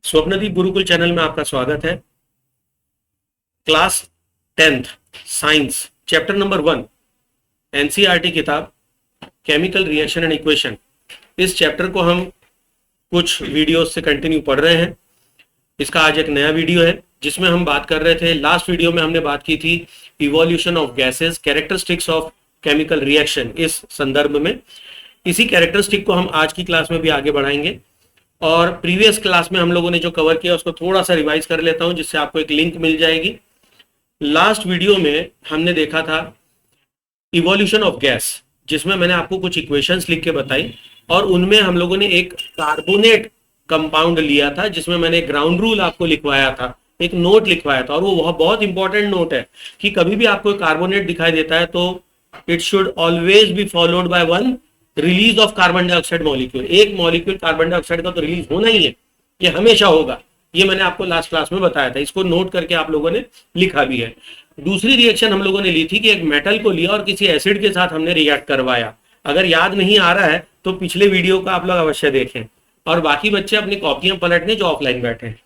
Swapnadeep Gurukul channel में आपका स्वागत है। Class 10th science chapter number 1 NCERT किताब केमिकल रिएक्शन एंड इक्वेशन, इस चैप्टर को हम कुछ वीडियोस से कंटिन्यू पढ़ रहे हैं। इसका आज एक नया वीडियो है जिसमें हम बात कर रहे थे, लास्ट वीडियो में हमने बात की थी evolution of gases, characteristics of chemical reaction. इस संदर्भ में इसी कैरेक्टरिस्टिक को हम आज की क्लास में भी आगे बढ़ाएंगे और प्रीवियस क्लास में हम लोगों ने जो कवर किया उसको थोड़ा सा रिवाइज कर लेता हूं जिससे आपको एक लिंक मिल जाएगी। लास्ट वीडियो में हमने देखा था इवोल्यूशन ऑफ गैस, जिसमें मैंने आपको कुछ इक्वेशंस लिख के बताई और उनमें हम लोगों ने एक कार्बोनेट कंपाउंड लिया था जिसमें मैंने ग्राउंड रूल आपको लिखवाया था, एक नोट लिखवाया था और वो बहुत इंपॉर्टेंट नोट है कि कभी भी आपको कार्बोनेट दिखाई देता है तो it should always be followed by one release of carbon dioxide molecule. एक मॉलिक्यूल कार्बन डाइऑक्साइड का तो रिलीज होना ही है, ये हमेशा होगा। ये मैंने आपको लास्ट क्लास में बताया था, इसको नोट करके आप लोगों ने लिखा भी है। दूसरी रिएक्शन हम लोगों ने ली थी कि एक मेटल को लिया और किसी एसिड के साथ हमने रिएक्ट करवाया। अगर याद नहीं आ रहा है तो पिछले वीडियो का आप लोग अवश्य देखें और बाकी बच्चे अपनी कॉपियां पलट लें जो ऑफलाइन बैठे हैं,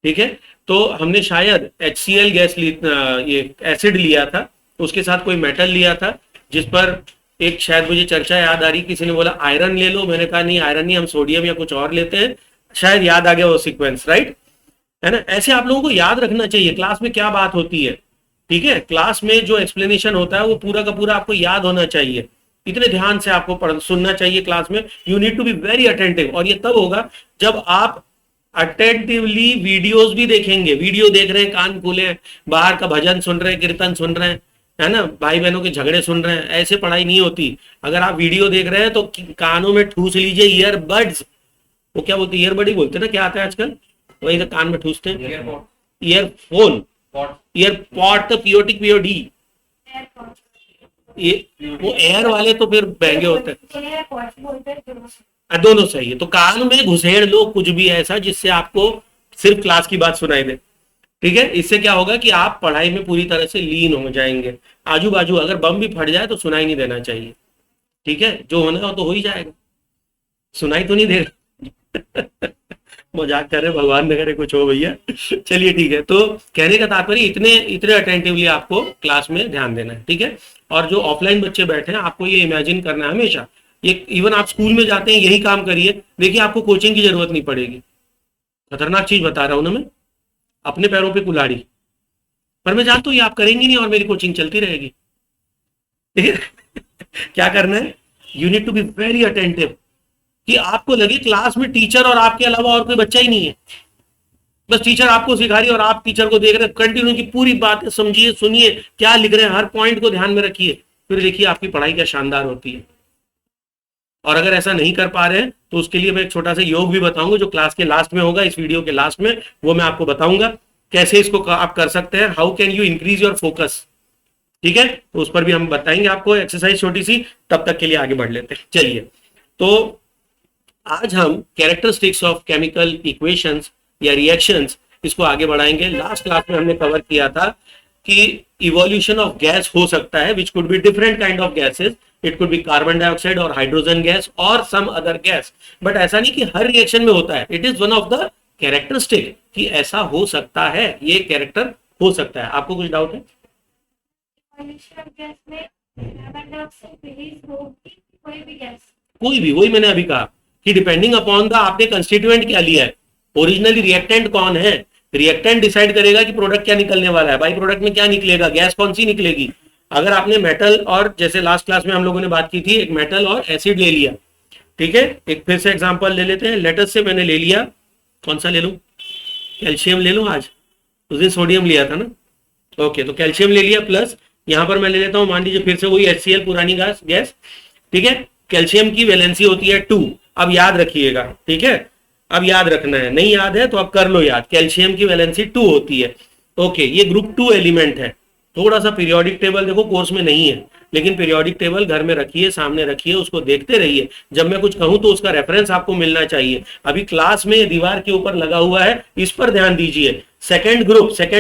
ठीक है। तो हमने शायद HCl गैस ये एसिड लिया था, उसके साथ कोई मेटल लिया था जिस पर एक शायद मुझे चर्चा याद आ रही, किसी ने बोला आयरन ले लो, मैंने कहा नहीं आयरन नहीं, हम सोडियम या कुछ और लेते हैं। शायद याद आ गया वो सीक्वेंस, राइट है ना। ऐसे आप लोगों को याद रखना चाहिए क्लास में क्या बात होती है, ठीक है। क्लास में जो एक्सप्लेनेशन होता है वो पूरा का पूरा आपको याद होना चाहिए, इतने ध्यान से आपको सुनना चाहिए क्लास में। You need to be very attentive और ये तब होगा जब आप अटेंटिवली वीडियोस भी देखेंगे। वीडियो देख रहे हैं, कान खोले, बाहर का भजन सुन रहे हैं, कीर्तन सुन रहे हैं, है ना, भाई बहनों के झगड़े सुन रहे हैं, ऐसे पढ़ाई नहीं होती। अगर आप वीडियो देख रहे हैं तो कानों में ठूस लीजिए ईयरबड्स, वो क्या बोलते हैं, ईयरबड ही बोलते हैं ना, क्या आता है आजकल, वही तो कान में ठूसते हैं, ईयरफोन, ईयरपॉड, तो POD, ये वो एयर वाले तो फिर महंगे होते हैं। दोनों सही है, तो कान में घुसेड़ लो कुछ भी ऐसा जिससे आपको सिर्फ क्लास की बात सुनाई दे, ठीक है। इससे क्या होगा कि आप पढ़ाई में पूरी तरह से लीन हो जाएंगे। आजू बाजू अगर बम भी फट जाए तो सुनाई नहीं देना चाहिए, ठीक है। जो होना हो तो हो ही जाएगा, सुनाई तो नहीं देगा। मजाक कर रहे, भगवान न करे कुछ हो भैया। चलिए ठीक है, तो कहने का तात्पर्य इतने अटेंटिवली आपको क्लास में ध्यान देना है, ठीक है। और जो ऑफलाइन बच्चे बैठे हैं आपको ये इमेजिन करना है हमेशा, ये इवन आप स्कूल में जाते हैं यही काम करिए, देखिए आपको कोचिंग की जरूरत नहीं पड़ेगी। खतरनाक चीज बता रहा हूं ना मैं, अपने पैरों पे कुल्हाड़ी, पर मैं जानता हूं ये आप करेंगे नहीं और मेरी कोचिंग चलती रहेगी, ठीक है। क्या करना है, you need to be very attentive कि आपको लगे क्लास में टीचर और आपके अलावा और कोई बच्चा ही नहीं है, बस टीचर आपको सिखा रही है और आप टीचर को देख रहे हैं। कंटिन्यू की पूरी बात समझिए, सुनिए क्या लिख रहे हैं, हर पॉइंट को ध्यान में रखिए, फिर देखिए आपकी पढ़ाई क्या शानदार होती है। और अगर ऐसा नहीं कर पा रहे हैं तो उसके लिए मैं एक छोटा सा योग भी बताऊंगा जो क्लास के लास्ट में होगा, इस वीडियो के लास्ट में, वो मैं आपको बताऊंगा कैसे इसको आप कर सकते हैं। How can you increase your focus, ठीक है, तो उस पर भी हम बताएंगे आपको एक्सरसाइज छोटी सी। तब तक के लिए आगे बढ़ लेते हैं। चलिए, तो आज हम कैरेक्टरिस्टिक्स ऑफ केमिकल इक्वेशंस या रिएक्शंस, इसको आगे बढ़ाएंगे। लास्ट क्लास में हमने कवर किया था कि इवोल्यूशन ऑफ गैस हो सकता है which could be different kind of gases, it could be carbon dioxide और हाइड्रोजन गैस और सम अदर गैस। बट ऐसा नहीं कि हर रिएक्शन में होता है, it is one of the characteristic कि ऐसा हो सकता है, ये कैरेक्टर हो सकता है। आपको कुछ डाउट है? कोई भी, वही मैंने अभी कहा कि डिपेंडिंग अपॉन द आपने कंस्टिट्यूएंट क्या लिया है, ओरिजिनली रिएक्टेंट कौन है, रिएक्टेंट डिसाइड करेगा कि प्रोडक्ट क्या निकलने वाला है, बाई प्रोडक्ट में क्या निकलेगा, गैस कौन सी निकलेगी। अगर आपने मेटल और, जैसे लास्ट क्लास में हम लोगों ने बात की थी, एक मेटल और एसिड ले लिया, ठीक है। एक फिर से एग्जांपल ले लेते हैं, लेटस से मैंने ले लिया, कौन सा ले लूं, कैल्शियम ले लूं, आज उस दिन सोडियम लिया था ना, ओके, तो कैल्शियम ले लिया, प्लस यहां पर मैं ले लेता हूं, मान लीजिए फिर से वही HCl पुरानी गैस, ठीक है। कैल्शियम की वैलेंसी होती है 2, अब याद रखिएगा, ठीक है, अब याद रखना है, नहीं याद है तो अब कर लो याद, कैल्शियम की वैलेंसी 2 होती है, ओके। ये ग्रुप 2 एलिमेंट है। थोड़ा सा पीरियोडिक टेबल देखो कोर्स में नहीं है, लेकिन पीरियोडिक टेबल घर में रखिए, सामने रखिए, उसको देखते रहिए, जब मैं कुछ कहूं तो उसका रेफरेंस आपको मिलना चाहिए। अभी क्लास में दीवार के ऊपर लगा हुआ है, इस पर ध्यान दीजिए। सेकंड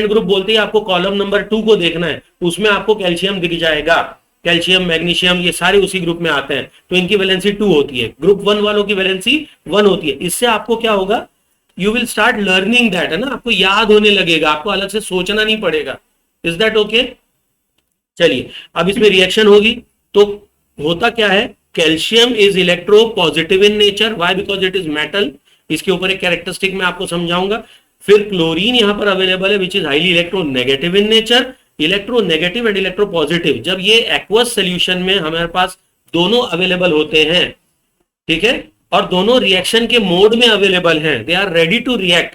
ग्रुप बोलते ही आपको कॉलम नंबर 2 को देखना है, उसमें आपको कैल्शियम दिख जाएगा, कैल्शियम, मैग्नीशियम, ये सारे उसी ग्रुप में आते हैं, तो इनकी वैलेंसी 2 होती है। ग्रुप 1 वालों की वैलेंसी 1 होती है। इससे आपको क्या होगा, you will start learning that, है ना, आपको याद होने लगेगा, आपको अलग से सोचना नहीं पड़ेगा। Is that okay? चलिए, अब इसमें रिएक्शन होगी तो होता क्या है, calcium is electro positive in nature, why? Because it is metal. इसके ऊपर एक कैरेक्टरिस्टिक मैं आपको समझाऊंगा। फिर क्लोरीन यहां पर अवेलेबल है which is highly electro negative in nature. Electro negative and electro positive, जब ये एक्वस सोल्यूशन में हमारे पास दोनों अवेलेबल होते हैं, ठीक है, और दोनों रिएक्शन के मोड में अवेलेबल हैं, they are ready to react.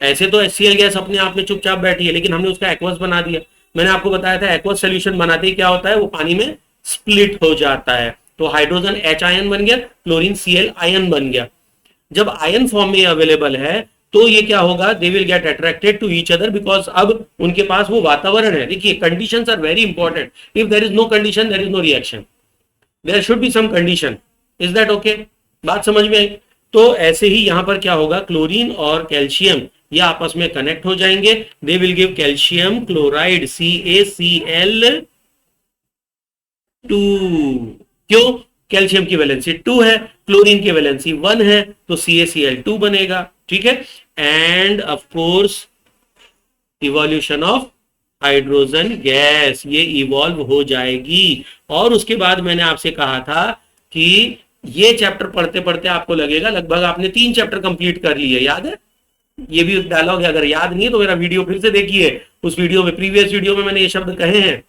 ऐसे तो HCl गैस अपने आप में चुपचाप बैठी है, लेकिन हमने उसका एक्वस बना दिया। मैंने आपको बताया था एक्वस सोल्यूशन बनाते ही क्या होता है, वो पानी में स्प्लिट हो जाता है, तो हाइड्रोजन H आयन बन गया, क्लोरीन Cl आयन बन गया। जब आयन फॉर्म में अवेलेबल है तो ये क्या होगा, they will get attracted to each other, because अब उनके पास वो वातावरण है। देखिए, conditions are very important. If there is no condition, there is no reaction, there should be some condition. Is that okay? बात समझ में आई? तो ऐसे ही यहां पर क्या होगा, क्लोरीन और कैल्शियम ये आपस में कनेक्ट हो जाएंगे, they will give calcium chloride CaCl2। क्यों? कैल्शियम की वैलेंसी 2 है, क्लोरीन की वैलेंसी 1 है, तो CaCl2 बनेगा, ठीक है। End of course evolution of hydrogen gas, ये इवॉल्व हो जाएगी। और उसके बाद मैंने आपसे कहा था कि ये चैप्टर पढ़ते पढ़ते आपको लगेगा लगभग आपने 3 चैप्टर कंप्लीट कर लिए, याद है? ये भी डायलॉग है, अगर याद नहीं है तो मेरा वीडियो फिर से देखिए। उस वीडियो में, प्रीवियस वीडियो में मैंने ये शब्द कहे हैं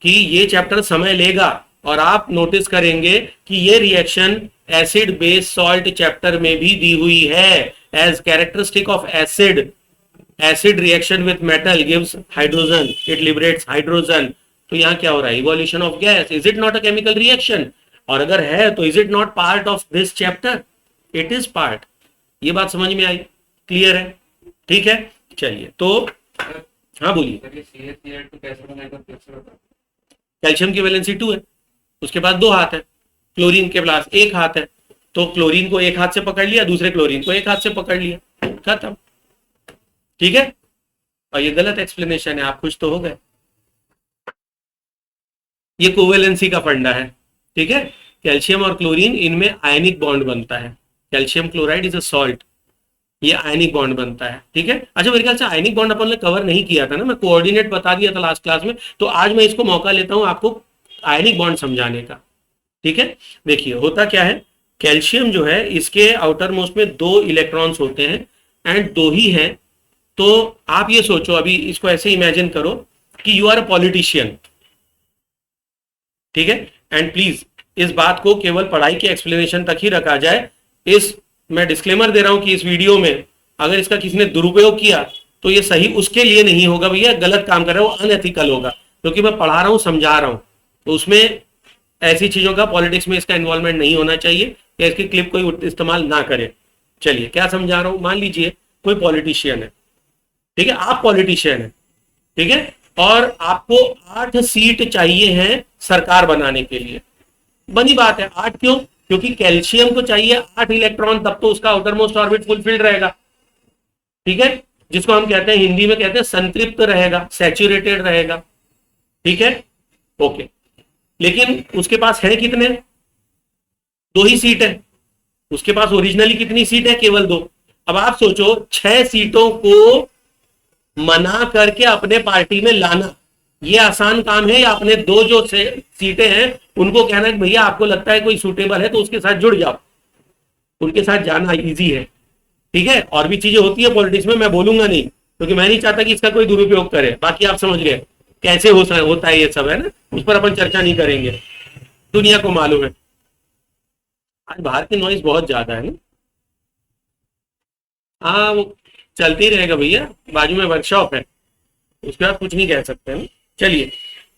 कि ये चैप्टर समय लेगा, और आप नोटिस करेंगे कि ये reaction acid base salt chapter में भी दी हुई है as characteristic of acid. Acid reaction with metal gives hydrogen, it liberates hydrogen. तो यहां क्या हो रहा है, evolution of gas. Is it not a chemical reaction? और अगर है तो is it not part of this chapter? It is part. ये बात समझ में आई? क्लियर है? ठीक है, चलिए। तो हाँ बोलिए। कैल्शियम की वैलेंसी 2 है, उसके पास 2 हाथ है, क्लोरीन के पास 1 हाथ है, तो क्लोरीन को 1 हाथ से पकड़ लिया, दूसरे क्लोरीन को 1 हाथ से पकड़ लिया, खत्म। ठीक है, और ये गलत एक्सप्लेनेशन है, आप खुश तो हो गए। ये कोवेलेंसी का फंडा है, ठीक है। कैल्शियम और क्लोरीन, इनमें आयनिक बॉन्ड बनता है। Calcium chloride is a salt, ये आयनिक बॉन्ड बनता है, ठीक है। अच्छा, मेरे ख्याल से आयनिक बॉन्ड अपन ने कवर नहीं किया था ना, मैं कोऑर्डिनेट बता दिया था लास्ट क्लास में, तो आज मैं इसको मौका लेता हूं आपको आयनिक बॉन्ड समझाने का, ठीक है। देखिए होता क्या है, कैल्शियम जो है इसके आउटर मोस्ट में 2 इलेक्ट्रॉन्स होते हैं एंड 2 ही हैं। तो आप ये सोचो, अभी इसको ऐसे इमेजिन करो कि यू आर अ पॉलिटिशियन, ठीक है। एंड प्लीज इस बात को केवल पढ़ाई के एक्सप्लेनेशन तक ही रखा जाए। मैं डिस्क्लेमर दे रहा हूं कि इस वीडियो में अगर इसका किसी ने दुरुपयोग किया तो ये सही उसके लिए नहीं होगा, भैया गलत काम कर रहा है, वो अनएथिकल होगा, क्योंकि मैं पढ़ा रहा हूं, समझा रहा हूं, तो उसमें ऐसी चीजों का, पॉलिटिक्स में इसका इन्वॉल्वमेंट नहीं होना चाहिए, या इसकी क्लिप कोई इस्तेमाल ना करे। चलिए क्या समझा रहा हूं, मान लीजिए कोई पॉलिटिशियन है, ठीक है, आप पॉलिटिशियन है, ठीक है, और आपको 8 सीट चाहिए है सरकार बनाने के लिए। बनी बात है, 8 क्यों? क्योंकि कैल्शियम को चाहिए 8 इलेक्ट्रॉन, तब तो उसका आउटर मोस्ट ऑर्बिट फुलफिल्ड रहेगा, ठीक है, जिसको हम कहते हैं, हिंदी में कहते हैं संतृप्त रहेगा, सैचुरेटेड रहेगा, ठीक है, ओके। लेकिन उसके पास है कितने? 2 ही सीट है, उसके पास ओरिजिनली कितनी सीट है? केवल 2। अब आप सोचो 6 सीटों को मना करके अपने पार्टी में लाना, ये आसान काम है, या अपने 2 जो सीटें हैं उनको कहना है भैया आपको लगता है कोई सूटेबल है तो उसके साथ जुड़ जाओ, उनके साथ जाना इजी है, ठीक है। और भी चीजें होती है पॉलिटिक्स में, मैं बोलूंगा नहीं, क्योंकि मैं नहीं चाहता कि इसका कोई दुरुपयोग करे। बाकी आप समझ गए कैसे होता है ये सब, है ना, उस पर अपन चर्चा नहीं करेंगे, दुनिया को मालूम है। आज बाहर की नॉइज बहुत ज्यादा है ना, हाँ वो चलती रहेगा भैया, बाजू में वर्कशॉप है, उसके बाद कुछ नहीं कह सकते हैं। चलिए,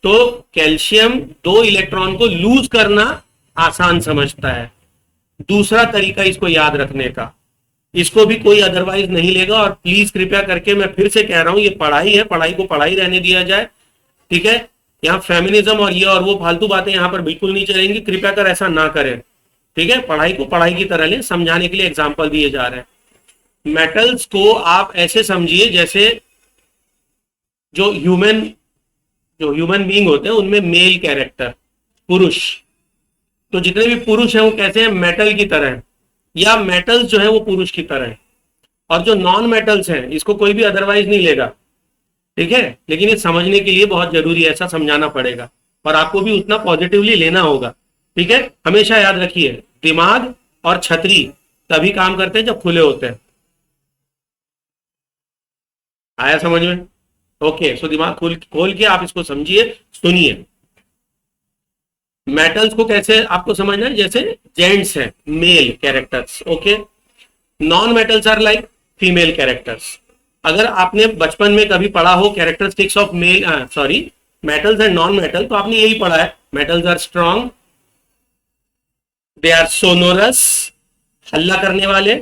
तो कैल्शियम 2 इलेक्ट्रॉन को लूज करना आसान समझता है। दूसरा तरीका इसको याद रखने का, इसको भी कोई अदरवाइज नहीं लेगा। और प्लीज कृपया करके मैं फिर से कह रहा हूं, ये पढ़ाई है, पढ़ाई को पढ़ाई रहने दिया जाए, ठीक है। यहाँ फेमिनिज्म और ये और वो फालतू बातें यहाँ पर बिल्कुल नहीं चलेंगी, कृपया कर ऐसा ना करें, ठीक है। पढ़ाई को पढ़ाई की तरह लें, समझाने के लिए एग्जाम्पल दिए जा रहे हैं। मेटल्स को आप ऐसे समझिए जैसे जो ह्यूमन बीइंग होते हैं उनमें मेल कैरेक्टर, पुरुष, तो जितने भी पुरुष हैं वो कैसे हैं? मेटल की तरह है, या मेटल्स जो है वो पुरुष की तरह है। और जो नॉन मेटल्स हैं इसको कोई भी अदरवाइज नहीं लेगा, ठीक है, लेकिन ये समझने के लिए बहुत जरूरी है, ऐसा समझाना पड़ेगा और आपको भी उतना पॉजिटिवली लेना होगा, ठीक है। हमेशा याद रखिए, दिमाग और छतरी तभी काम करते हैं जब खुले होते हैं। आया समझ में? ओके, सो दिमाग खोल खोल के आप इसको समझिए, सुनिए। मेटल्स को कैसे आपको समझना है, जैसे जेंट्स हैं male characters, okay, non metals are like female characters. अगर आपने बचपन में कभी पढ़ा हो characteristics of male, sorry, metals and non metal, तो आपने यही पढ़ा है, metals are strong, they are sonorous, हल्ला करने वाले,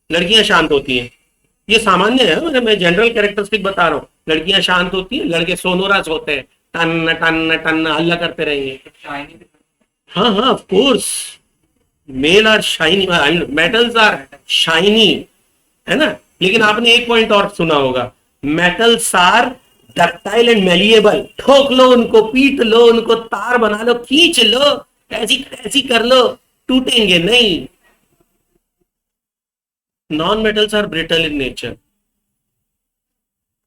लड़कियां शांत होती हैं। ये सामान्य है, मैं जनरल कैरेक्टरिस्टिक बता रहा हूँ। लड़कियां शांत होती हैं, लड़के सोनोरस होते हैं, टन टन टन हल्ला करते रहेंगे। हाँ हाँ, of course, male are shiny, metals are shiny, है ना। लेकिन आपने एक पॉइंट और सुना होगा, metals are ductile and malleable. ठोक लो उनको, पीट लो उनको, तार बना लो, खींच लो, ऐसी ऐसी कर लो, टूटेंगे नहीं। Non metals are brittle in nature.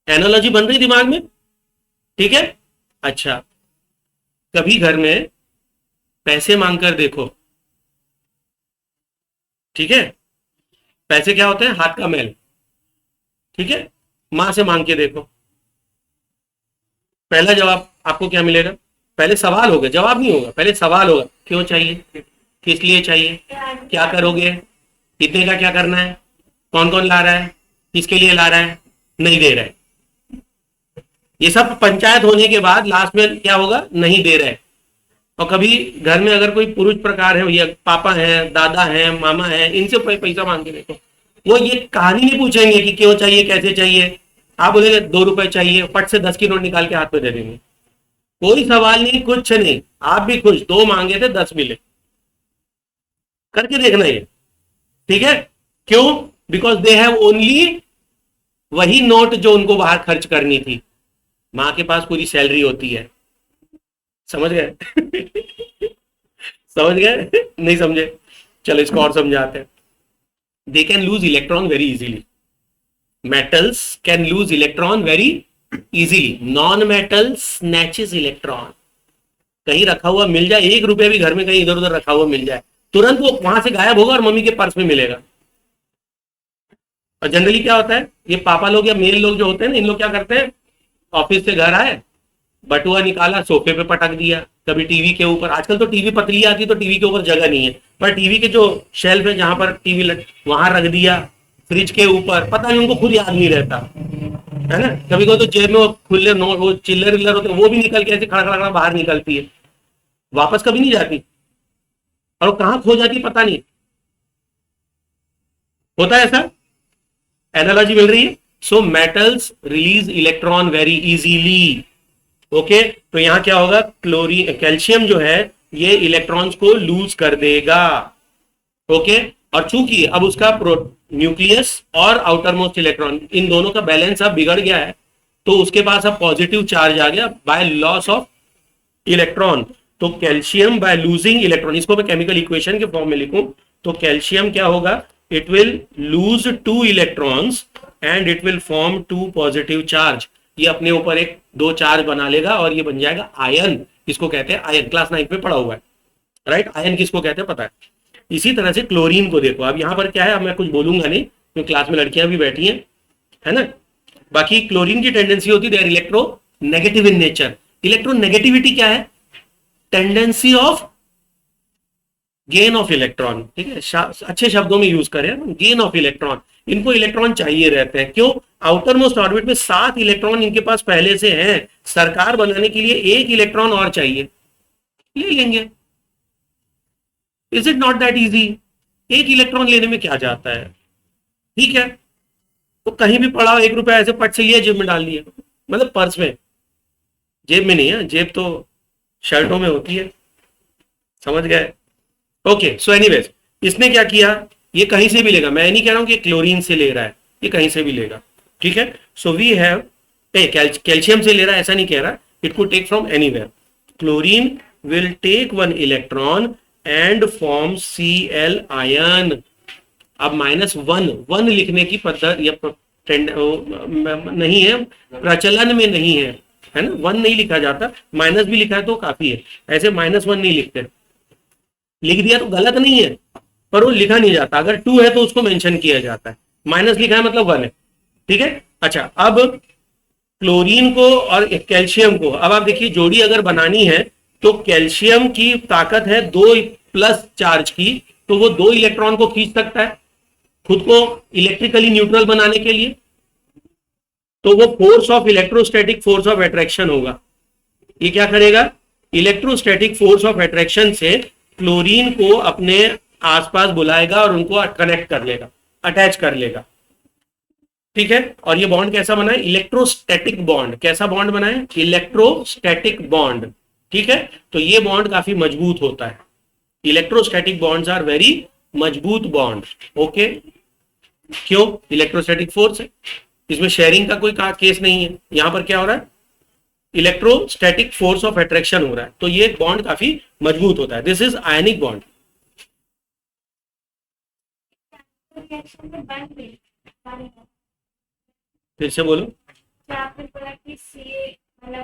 Analogy बन रही दिमाग में, ठीक है। अच्छा, कभी घर में पैसे मांगकर देखो, ठीक है। पैसे क्या होते हैं? हाथ का मैल, ठीक है। मां से मांग के देखो, पहला जवाब आपको क्या मिलेगा? पहले सवाल होगा, जवाब नहीं होगा, पहले सवाल होगा, क्यों चाहिए, किस लिए चाहिए, क्या करोगे, कितने का क्या करना है, कौन कौन ला रहा है, किसके लिए ला रहा है, नहीं दे रहा है। ये सब पंचायत होने के बाद लास्ट में क्या होगा? नहीं दे रहे। और कभी घर में अगर कोई पुरुष प्रकार है, या पापा हैं, दादा हैं, मामा हैं, इनसे पैसा मांग के देखो, वो ये कहानी नहीं पूछेंगे कि क्यों चाहिए, कैसे चाहिए। आप बोलेंगे 2 रुपए चाहिए, पट से 10 की नोट निकाल के हाथ में दे देंगे, कोई सवाल नहीं, कुछ नहीं, आप भी खुश, 2 मांगे थे 10 मिले। करके देखना ये, ठीक है। क्यों? बिकॉज दे हैव ओनली वही नोट जो उनको बाहर खर्च करनी थी। मां के पास पूरी सैलरी होती है, समझ गए? समझ गए? नहीं समझे? चलो इसको और समझाते हैं। They can lose electron very easily, metals can lose electron very easily, non metal snatches electron. कहीं रखा हुआ मिल जाए, 1 रुपया भी घर में कहीं इधर उधर रखा हुआ मिल जाए, तुरंत वो वहां से गायब होगा और मम्मी के पर्स में मिलेगा। और जनरली क्या होता है, ये पापा लोग या मेल लोग जो होते हैं ना, इन लोग क्या करते हैं, ऑफिस से घर आए, बटुआ निकाला, सोफे पे पटक दिया, कभी टीवी के ऊपर। आजकल तो टीवी पतली आती, तो टीवी के ऊपर जगह नहीं है, पर टीवी के जो शेल्फ है जहां पर टीवी वहां रख दिया, फ्रिज के ऊपर, पता नहीं उनको खुद याद नहीं रहता, है ना। कभी कभी तो जेब में वो खुले नोट, वो चिल्लर विल्लर होते, वो भी निकल के ऐसे खड़ा खड़ा बाहर निकलती है, वापस कभी नहीं जाती, और वो कहां खो जाती पता नहीं। होता है ऐसा? एनालॉजी मिल रही है? So metals release electron very easily, okay. तो यहां क्या होगा, क्लोरीन, कैल्शियम जो है ये इलेक्ट्रॉन्स को लूज कर देगा, ओके। और चूंकि अब उसका न्यूक्लियस और आउटर मोस्ट इलेक्ट्रॉन, इन दोनों का बैलेंस अब बिगड़ गया है, तो उसके पास अब पॉजिटिव चार्ज आ गया बाय लॉस ऑफ इलेक्ट्रॉन। तो कैल्शियम बाय लूजिंग इलेक्ट्रॉन, इसको मैं केमिकल इक्वेशन के फॉर्म में लिखूं तो कैल्शियम क्या होगा, it will lose 2 electrons and it will form 2 positive charge. ये अपने ऊपर एक 2 चार्ज बना लेगा और ये बन जाएगा आयन। इसको कहते हैं आयन, क्लास 9 में पढ़ा हुआ है, राइट। आयन किसको कहते हैं पता है। इसी तरह से क्लोरीन को देखो, अब यहां पर क्या है, अब मैं कुछ बोलूंगा नहीं क्योंकि क्लास में लड़कियां भी बैठी हैं, है ना। बाकी क्लोरीन की टेंडेंसी होती है electro negative in nature. Electro negativity क्या है? Tendency of gain of electron, ठीक है, अच्छे शब्दों में यूज करें, गेन ऑफ इलेक्ट्रॉन। इनको इलेक्ट्रॉन चाहिए रहते हैं, क्यों? आउटर मोस्ट ऑर्बिट में 7 इलेक्ट्रॉन इनके पास पहले से हैं, सरकार बनाने के लिए 1 इलेक्ट्रॉन और चाहिए, ले लेंगे। Is it not that easy? 1 electron लेने में क्या जाता है, ठीक है। तो कहीं भी पड़ा 1 रुपया ऐसे पट से लिया, जेब में डाल लिया, मतलब पर्स में, जेब में नहीं है, जेब तो शर्टों में होती है, समझ गए? ओके, सो एनीवेज इसने क्या किया, ये कहीं से भी लेगा, मैं नहीं कह रहा हूं कि क्लोरीन से ले रहा है, ये कहीं से भी लेगा, ठीक है। सो वी हैव कैल्शियम से ले रहा है ऐसा नहीं कह रहा, it could take from anywhere. Chlorine will take 1 electron and form Cl ion. अब -1 1 लिखने की पद्धति या नहीं है, प्रचलन में नहीं है ना, 1 नहीं लिखा जाता, माइनस भी लिखा है तो काफी है, ऐसे -1 नहीं लिखते। लिख दिया तो गलत नहीं है, पर वो लिखा नहीं जाता, अगर 2 है तो उसको मेंशन किया जाता है, माइनस लिखा है मतलब 1 है, ठीक है। अच्छा, अब क्लोरीन को और कैल्शियम को, अब आप देखिए जोड़ी अगर बनानी है तो कैल्शियम की ताकत है 2+ चार्ज की, तो वो 2 इलेक्ट्रॉन को खींच सकता है खुद को इलेक्ट्रिकली न्यूट्रल बनाने के लिए, तो वो force of electrostatic force of attraction होगा। ये क्या करेगा, इलेक्ट्रोस्टैटिक फोर्स ऑफ अट्रैक्शन से क्लोरीन को अपने आसपास बुलाएगा और उनको कनेक्ट कर लेगा, अटैच कर लेगा, ठीक है। और ये बॉन्ड कैसा बना है, इलेक्ट्रोस्टैटिक बॉन्ड। कैसा बॉन्ड बना है, इलेक्ट्रोस्टैटिक बॉन्ड, ठीक है। तो ये बॉन्ड काफी मजबूत होता है, इलेक्ट्रोस्टैटिक बॉन्ड्स आर वेरी मजबूत बॉन्ड, ओके। क्यों, इलेक्ट्रोस्टैटिक फोर्स है, इसमें शेयरिंग का कोई केस नहीं है, यहां पर क्या हो रहा है, इलेक्ट्रोस्टैटिक फोर्स ऑफ अट्रैक्शन हो रहा है, तो ये बॉन्ड काफी मजबूत होता है। This is ionic bond. फिर से बोलो।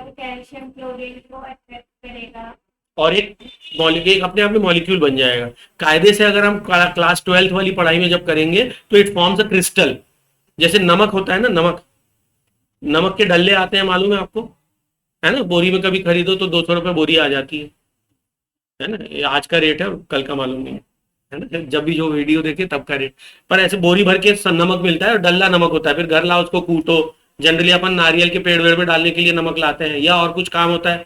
कैल्शियम क्लोरीन को अट्रैक्ट करेगा और एक मॉलिक्यूल अपने आप में मॉलिक्यूल बन जाएगा कायदे से। अगर हम क्लास 12th वाली पढ़ाई में जब करेंगे तो इट फॉर्म्स अ क्रिस्टल, जैसे नमक होता है ना, नमक के डल्ले आते हैं, मालूम है आपको, है ना, बोरी में कभी खरीदो तो 200 रुपये बोरी आ जाती है ना, ये आज का रेट है, कल का मालूम नहीं है ना, जब भी जो वीडियो देखे तब का रेट। पर ऐसे बोरी भर के नमक मिलता है और डल्ला नमक होता है, फिर घर लाओ उसको कूटो, जनरली अपन नारियल के पेड़ वेड़ में डालने के लिए नमक लाते हैं या और कुछ काम होता है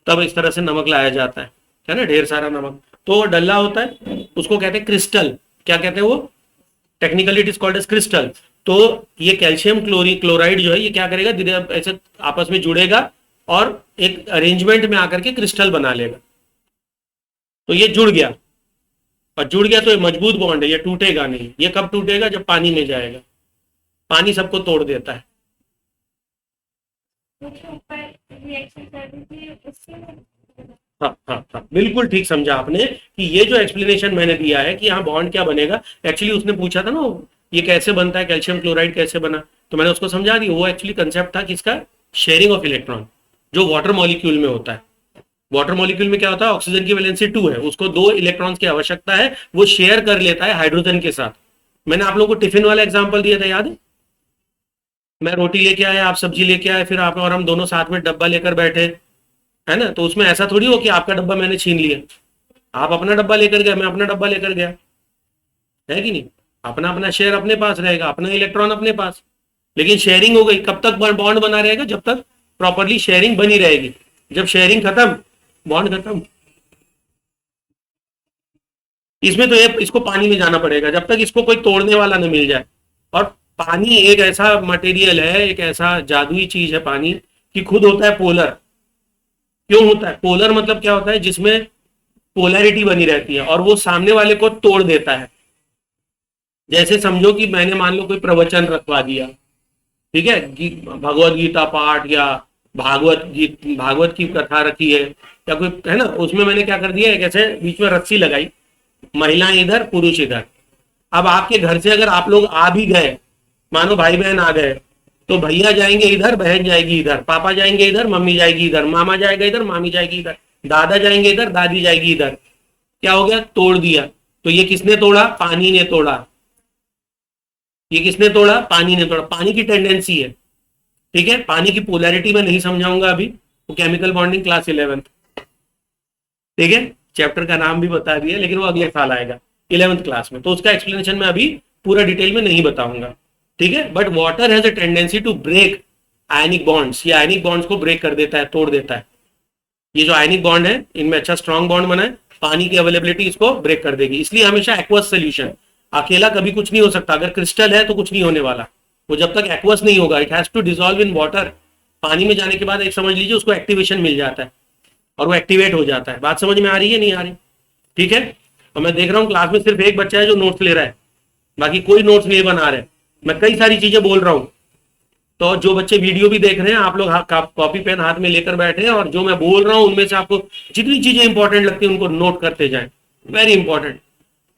तब इस तरह से नमक लाया जाता है ना, ढेर सारा नमक, तो वो डल्ला होता है, उसको कहते हैं क्रिस्टल। क्या कहते हैं वो, technically it is called as crystal. तो ये कैल्शियम क्लोराइड जो है ये क्या करेगा, धीरे ऐसे आपस में जुड़ेगा और एक अरेंजमेंट में आकर के क्रिस्टल बना लेगा। तो ये जुड़ गया, और जुड़ गया तो ये मजबूत बॉन्ड है, ये टूटेगा नहीं। ये कब टूटेगा, जब पानी में जाएगा, पानी सबको तोड़ देता है। हाँ हाँ हाँ, बिल्कुल ठीक समझा आपने कि ये जो एक्सप्लेनेशन मैंने दिया है कि यहाँ बॉन्ड क्या बनेगा, एक्चुअली उसने पूछा था ना ये कैसे बनता है, कैल्शियम क्लोराइड कैसे बना, तो मैंने उसको समझा दिया। वो एक्चुअली कंसेप्ट था किसका, शेयरिंग ऑफ इलेक्ट्रॉन, जो वाटर मॉलिक्यूल में होता है। वाटर मॉलिक्यूल में क्या होता है, ऑक्सीजन की वैलेंसी 2 है, उसको 2 इलेक्ट्रॉन्स की आवश्यकता है, वो शेयर कर लेता है हाइड्रोजन के साथ। मैंने आप लोगों को टिफिन वाला एग्जाम्पल दिया था, याद है, मैं रोटी लेके आया, आप सब्जी लेके आए, फिर आप और हम दोनों साथ में डब्बा लेकर बैठे, है ना, तो उसमें ऐसा थोड़ी हो कि आपका डब्बा मैंने छीन लिया, आप अपना डब्बा लेकर गए, मैं अपना डब्बा लेकर गया, है कि नहीं, अपना अपना शेयर अपने पास रहेगा, अपना इलेक्ट्रॉन अपने पास, लेकिन शेयरिंग हो गई। कब तक बॉन्ड बना रहेगा, जब तक प्रॉपरली शेयरिंग बनी रहेगी, जब शेयरिंग खत्म, बॉन्ड खत्म। इसमें तो ये इसको पानी में जाना पड़ेगा, जब तक इसको कोई तोड़ने वाला न मिल जाए। और पानी एक ऐसा मटेरियल है, एक ऐसा जादुई चीज है पानी, कि खुद होता है पोलर। क्यों होता है पोलर, मतलब क्या होता है, जिसमें पोलैरिटी बनी रहती है और वो सामने वाले को तोड़ देता है। जैसे समझो कि मैंने मान लो कोई प्रवचन रखवा दिया, ठीक है, भगवत गीता पाठ या भागवत की कथा रखी है या कोई, है ना, उसमें मैंने क्या कर दिया, एक ऐसे बीच में रस्सी लगाई, महिलाएं इधर पुरुष इधर। अब आपके घर से अगर आप लोग आ भी गए, मानो भाई बहन आ गए, तो भैया जाएंगे इधर, बहन जाएगी इधर, पापा जाएंगे इधर, मम्मी जाएगी इधर, मामा जाएगा इधर, मामी जाएगी इधर, दादा जाएंगे इधर, दादी जाएगी इधर। क्या हो गया, तोड़ दिया। तो ये किसने तोड़ा, पानी ने तोड़ा। ये किसने तोड़ा, पानी ने तोड़ा। पानी की टेंडेंसी है, ठीक है, पानी की पोलैरिटी में नहीं समझाऊंगा अभी, वो केमिकल बॉन्डिंग क्लास 11th, ठीक है, चैप्टर का नाम भी बता दिया, लेकिन वो अगले साल आएगा 11th क्लास में, तो उसका एक्सप्लेनेशन मैं अभी पूरा डिटेल में नहीं बताऊंगा, ठीक है। But water has a tendency to break ionic bonds, ये आयनिक बॉन्ड्स को ब्रेक कर देता है, तोड़ देता है। ये जो आयनिक बॉन्ड है इनमें अच्छा स्ट्रॉन्ग बॉन्ड बना है, पानी की अवेलेबिलिटी इसको ब्रेक कर देगी। इसलिए हमेशा एक्वस सोल्यूशन, अकेला कभी कुछ नहीं हो सकता, अगर क्रिस्टल है तो कुछ नहीं होने वाला, वो जब तक एक्वस नहीं होगा, it has to dissolve in water. पानी में जाने के बाद एक समझ लीजिए उसको एक्टिवेशन मिल जाता है और वो एक्टिवेट हो जाता है। बात समझ में आ रही है, नहीं आ रही, ठीक है। और मैं देख रहा हूँ क्लास में सिर्फ एक बच्चा है जो नोट्स ले रहा है, बाकी कोई नोट्स नहीं बना रहे। मैं कई सारी चीजें बोल रहा हूँ, तो जो बच्चे वीडियो भी देख रहे हैं, आप लोग कॉपी पेन हाथ में लेकर बैठे हैं, और जो मैं बोल रहा हूँ उनमें से आपको जितनी चीजें इंपॉर्टेंट लगती है उनको नोट करते जाएं, वेरी इंपॉर्टेंट,